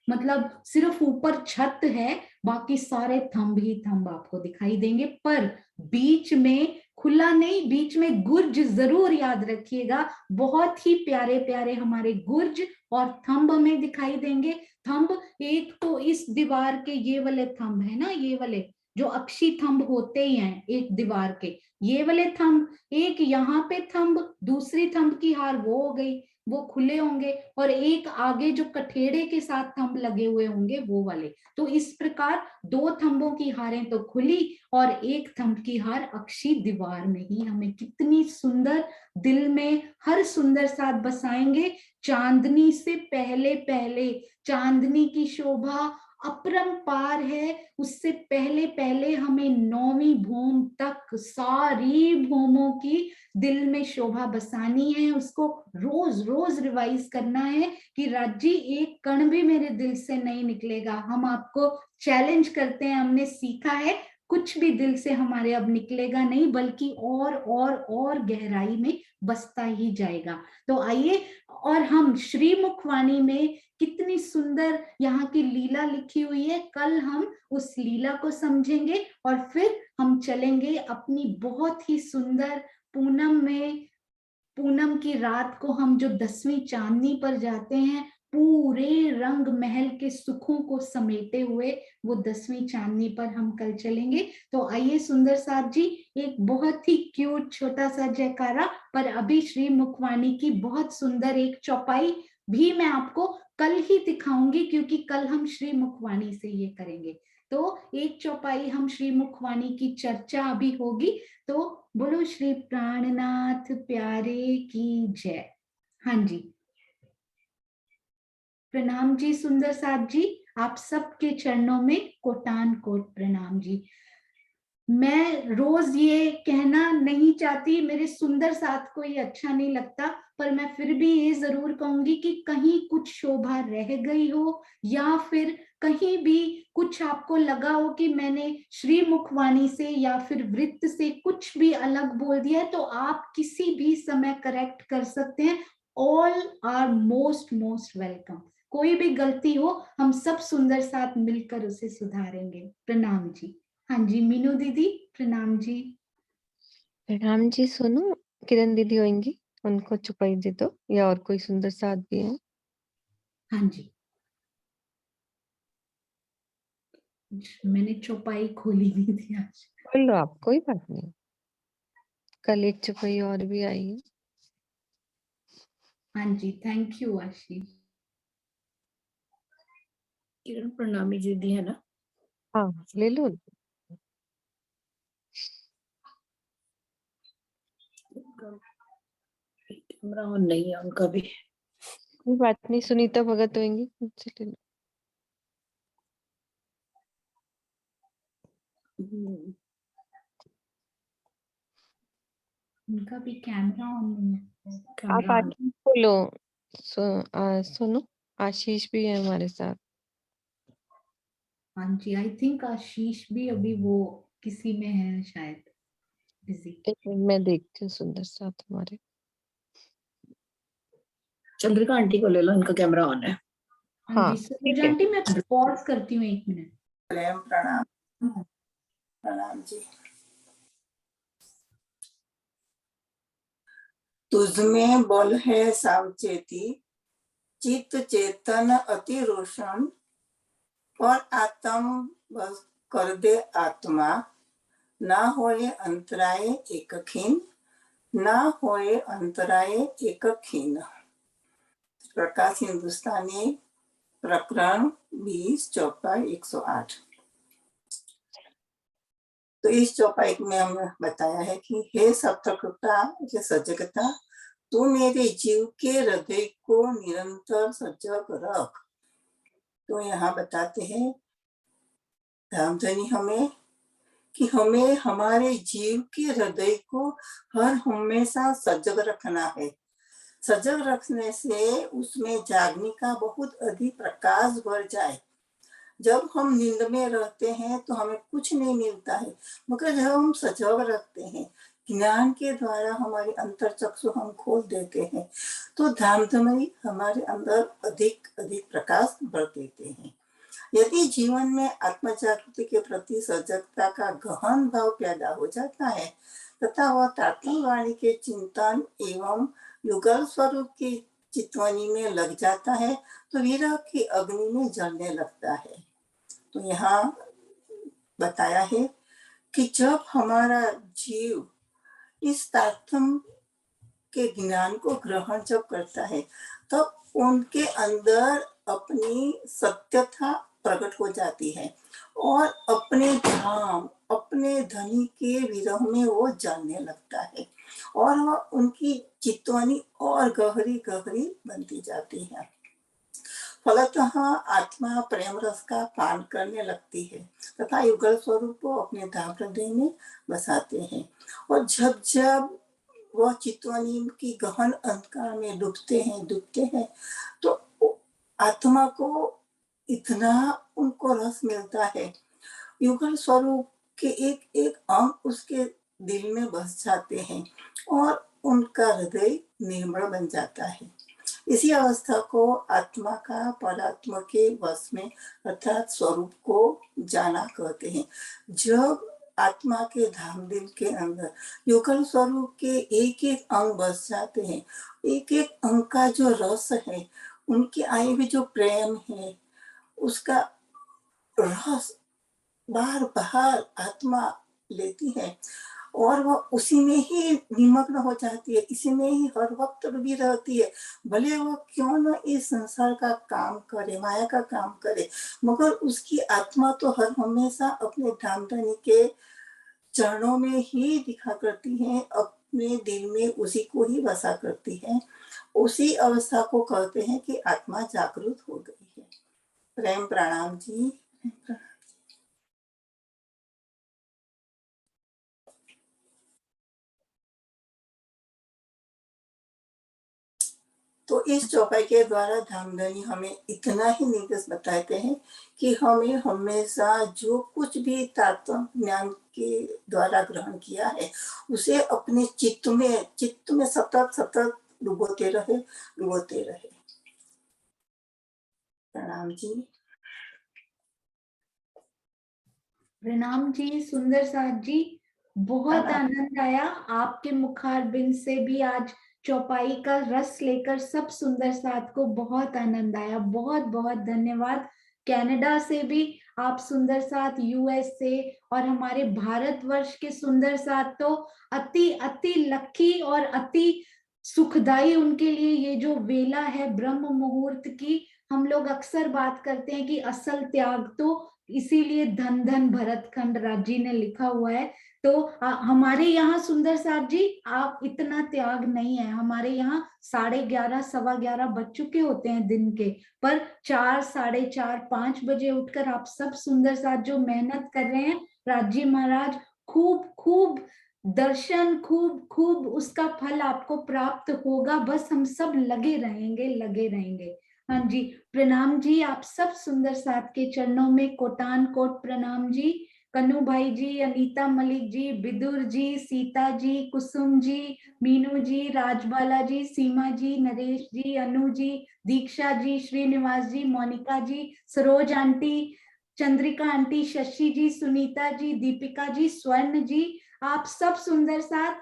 मतलब सिर्फ ऊपर छत है, बाकी सारे थंब ही थंब आपको दिखाई देंगे, पर बीच में खुला नहीं, बीच में गुर्ज जरूर याद रखिएगा, बहुत ही प्यारे प्यारे हमारे गुर्ज और थंब हमें दिखाई देंगे। थंब एक तो इस दीवार के ये वाले थंब है ना, ये वाले जो अक्षी थंब होते ही हैं एक दीवार के, ये वाले थंब, एक यहाँ पे थंब, दूसरी थंब की हार वो हो गई, वो खुले होंगे, और एक आगे जो कठेड़े के साथ थंब लगे हुए होंगे वो वाले। तो इस प्रकार 2 थंबों की हारें तो खुली, और एक थंब की हार अक्षी दीवार में ही हमें कितनी सुंदर, दिल में हर सुंदर साथ बसाएंगे। चांदनी से पहले पहले, चांदनी की शोभा अपरंपार है, उससे पहले पहले हमें 9वीं भौम तक सारी भौमों की दिल में शोभा बसानी है, उसको रोज रोज रिवाइज करना है कि राजी एक कण भी मेरे दिल से नहीं निकलेगा। हम आपको चैलेंज करते हैं, हमने सीखा है कुछ भी दिल से हमारे अब निकलेगा नहीं, बल्कि और गहराई में बसता ही जाएगा। तो आइए, और हम श्री मुखवाणी में कितनी सुंदर यहाँ की लीला लिखी हुई है, कल हम उस लीला को समझेंगे, और फिर हम चलेंगे अपनी बहुत ही सुंदर पूनम में, पूनम की रात को हम जो 10वीं चांदनी पर जाते हैं, पूरे रंग महल के सुखों को समेटे हुए, वो 10वीं चांदनी पर हम कल चलेंगे। तो आइए सुंदर साथ जी, एक बहुत ही क्यूट छोटा सा जयकारा, पर अभी श्री मुखवाणी की बहुत सुंदर एक चौपाई भी मैं आपको कल ही दिखाऊंगी, क्योंकि कल हम श्री मुखवाणी से ये करेंगे। तो एक चौपाई हम श्री मुखवाणी की चर्चा अभी होगी। तो बोलो श्री प्राणनाथ प्यारे की जय। हाँ जी, प्रणाम जी सुंदर साथ जी, आप सबके चरणों में कोटान कोट प्रणाम जी। मैं रोज ये कहना नहीं चाहती, मेरे सुंदर साथ को ये अच्छा नहीं लगता, पर मैं फिर भी ये जरूर कहूंगी कि कहीं कुछ शोभा रह गई हो, या फिर कहीं भी कुछ आपको लगा हो कि मैंने श्री मुखवाणी से या फिर वृत्त से कुछ भी अलग बोल दिया है, तो आप किसी भी समय करेक्ट कर सकते हैं। All are most most welcome. कोई भी गलती हो, हम सब सुंदर साथ मिलकर उसे सुधारेंगे। प्रणाम जी। हाँ जी मीनू दीदी। प्रणाम जी। प्रणाम जी। सुनो, किरण दीदी होंगी, उनको चुपाई दे दो, या और कोई सुंदर सा आदमी है? हाँ जी, मैंने चौपाई खोली नहीं थी आज। बोल लो आप, कोई बात नहीं। कल एक चुपाई और भी आई है। हाँ जी, थैंक यू आशीष। किरण प्रणामी दीदी है ना? हाँ, ले लो। कैमरा ऑन नहीं है उनका भी। कोई बात नहीं, सुनीता भगत होंगी, उनसे ले लो। उनका भी कैमरा ऑन नहीं है। आप कैमरा ऑन। आशीष बोलो। सुनो, आशीष भी है हमारे साथ। हाँ जी, आई थिंक आशीष भी अभी वो किसी में है शायद, बिजी। एक मिनट, मैं देखती हूँ सुंदर सा तुम्हारे। चंद्रिका आंटी को ले लो, इनका कैमरा ऑन है। हाँ हाँ, जी, ठीक सरोज है। आंटी मैं पॉज करती हूँ 1 मिनट। प्रेम प्रणाम। प्रणाम जी। तुझमें बल है सावचेती, चित्त चेतन अति रोशन, पर आत्म बस कर दे आत्मा, ना होए अंतराय एक खीन, ना होए अंतराय एक खीन। प्रकाश हिंदुस्तानी प्रकरण 20 चौपाई 108। तो इस चौपाई में हमने बताया है कि हे सप्तकृता के सजगता, तू मेरे जीव के हृदय को निरंतर सजग रख। तो यहाँ बताते हैं रामधनी हमें कि हमें हमारे जीव के हृदय को हर हमेशा सजग रखना है। सजग रखने से उसमें जागने का बहुत अधिक प्रकाश भर जाए। जब हम नींद में रहते हैं तो हमें कुछ नहीं मिलता है, मगर जब हम सजग रखते हैं, ज्ञान के द्वारा हमारी अंतर चक्षु हम खोल देते हैं, तो धामधमई हमारे अंदर अधिक अधिक प्रकाश भर देते हैं। यदि जीवन में आत्म जागृति के प्रति सजगता का गहन भाव पैदा हो जाता है तथा वह तात्म वाणी के चिंतन एवं युगल स्वरूप की चितवनी में लग जाता है, तो विरह की अग्नि में जलने लगता है। तो यहाँ बताया है कि जब हमारा जीव इस तात्म के ज्ञान को ग्रहण जब करता है, तब उनके अंदर अपनी सत्यता प्रकट हो जाती है और अपने धाम, अपने धनी के विरह में वो जानने लगता है और वह उनकी चितवनी और गहरी गहरी बनती जाती है। फलतः आत्मा प्रेम रस का पान करने लगती है तथा युगल स्वरूप को अपने धाम हृदय में बसाते हैं। और जब जब वह चितवनी की गहन अंधकार में डूबते हैं, तो आत्मा को इतना उनको रस मिलता है, युगल स्वरूप के एक एक अंग उसके दिल में बस जाते हैं और उनका हृदय निर्मल बन जाता है। इसी अवस्था को आत्मा का परात्मा के वश में अर्थात स्वरूप को जाना कहते हैं। जब आत्मा के धाम दिल के अंदर युगल स्वरूप के एक एक अंग बस जाते हैं, एक एक अंग का जो रस है, उनके आए हुए जो प्रेम है, उसका रस बार बार आत्मा लेती है और वह उसी में ही निमग्न हो जाती है, इसी में ही हर वक्त भी रहती है। भले वह क्यों न इस संसार का काम करे, माया का काम करे, मगर उसकी आत्मा तो हर हमेशा अपने धाम धनी के चरणों में ही दिखा करती है, अपने दिल में उसी को ही बसा करती है। उसी अवस्था को कहते हैं कि आत्मा जागृत हो गई है। प्रेम प्रणाम जी। तो इस चौपाई के द्वारा धामधनी हमें इतना ही निर्देश बताते हैं कि हमें हमेशा जो कुछ भी तात्व ज्ञान के द्वारा ग्रहण किया है, उसे अपने चित्त में सतत सतत डुबोते रहे। प्रणाम जी। प्रणाम जी सुंदर साथ जी। बहुत आनंद आया आपके मुखारबिंद से भी। आज चौपाई का रस लेकर सब सुंदर साथ को बहुत आनंद आया। बहुत बहुत धन्यवाद। कनाडा से भी आप सुंदर साथ, यूएस से और हमारे भारतवर्ष के सुंदर साथ तो अति अति लकी और अति सुखदाई उनके लिए ये जो वेला है ब्रह्म मुहूर्त की। हम लोग अक्सर बात करते हैं कि असल त्याग तो इसीलिए धन धन भरतखंड राजी ने लिखा हुआ है। तो हमारे यहाँ सुंदर साथ जी आप इतना त्याग नहीं है। हमारे यहाँ 11:30 11:15 बज चुके होते हैं दिन के, पर 4 4:30 5 बजे उठकर आप सब सुंदर साथ जो मेहनत कर रहे हैं, राजी महाराज खूब खूब दर्शन, खूब खूब उसका फल आपको प्राप्त होगा। बस हम सब लगे रहेंगे, लगे रहेंगे। हाँ जी, प्रणाम जी आप सब सुंदर साथ के चरणों में कोटान कोट प्रणाम जी। कन्नू भाई जी, अनीता मलिक जी, बिदुर जी, सीता जी, कुसुम जी, मीनू जी, राजबाला जी, सीमा जी, नरेश जी, अनु जी, दीक्षा जी, श्रीनिवास जी, मोनिका जी, सरोज आंटी, चंद्रिका आंटी, शशि जी, सुनीता जी, दीपिका जी, स्वर्ण जी, आप सब सुंदर साथ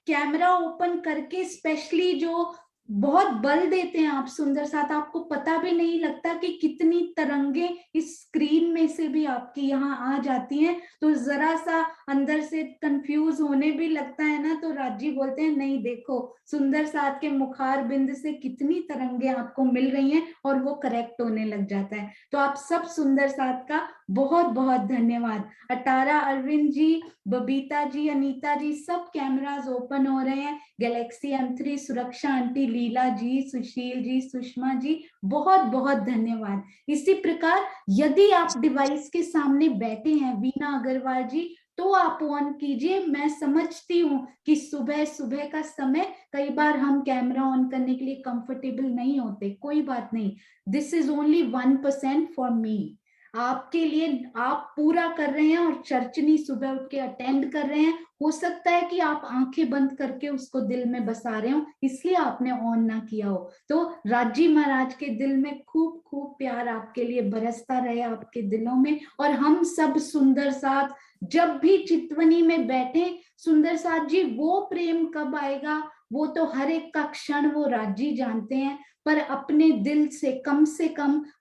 कैमरा ओपन करके स्पेशली जो बहुत बल देते हैं आप सुंदर साथ। आपको पता भी नहीं लगता कि कितनी तरंगे इस स्क्रीन में से भी आपकी यहाँ आ जाती हैं। तो जरा सा अंदर से कंफ्यूज होने भी लगता है ना, तो राजी बोलते हैं नहीं देखो सुंदर साथ के मुखार बिंद से कितनी तरंगे आपको मिल रही हैं, और वो करेक्ट होने लग जाता है। तो आप सब सुंदर साथ का बहुत बहुत धन्यवाद। अटारा अरविंद जी, बबीता जी, अनीता जी, सब कैमरास ओपन हो रहे हैं। गैलेक्सी M3, सुरक्षा आंटी, लीला जी, सुशील जी, सुषमा जी, बहुत बहुत धन्यवाद। इसी प्रकार यदि आप डिवाइस के सामने बैठे हैं वीना अग्रवाल जी, तो आप ऑन कीजिए। मैं समझती हूँ कि सुबह सुबह का समय कई बार हम कैमरा ऑन करने के लिए कंफर्टेबल नहीं होते, कोई बात नहीं। This is only 1% for me. आपके लिए आप पूरा कर रहे हैं और चर्चनी सुबह उठ के अटेंड कर रहे हैं। हो सकता है कि आप आंखें बंद करके उसको दिल में बसा रहे हो, इसलिए आपने ऑन ना किया हो। तो राजी महाराज के दिल में खूब खूब प्यार आपके लिए बरसता रहे, आपके दिलों में। और हम सब सुंदर साथ जब भी चितवनी में बैठे, सुंदर साथ जी वो प्रेम कब आएगा वो तो हर एक का क्षण वो राजी जानते हैं, पर अपने दिल से कम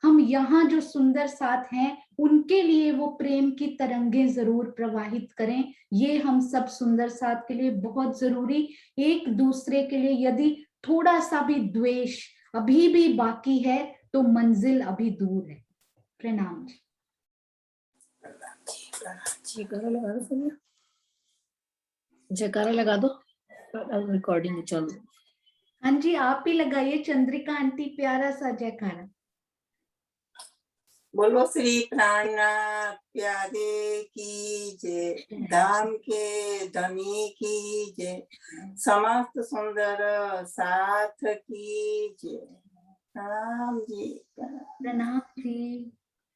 हम यहाँ जो सुंदर साथ हैं उनके लिए वो प्रेम की तरंगे जरूर प्रवाहित करें। ये हम सब सुंदर साथ के लिए बहुत जरूरी। एक दूसरे के लिए यदि थोड़ा सा भी द्वेष अभी भी बाकी है तो मंजिल अभी दूर है। प्रणाम जी। जयकारा लगा दो सोनिया, जयकारा लगा दो। रिकॉर्डिंग चल। हाँ जी आप ही लगाइए चंद्रिका आंटी, प्यारा सा जयकारा। बोलो श्री प्राणनाथ प्यारे की जय, धाम के धनी की जय, समस्त सुंदर साथ की जय। प्रणाम जी। प्रणाम जी।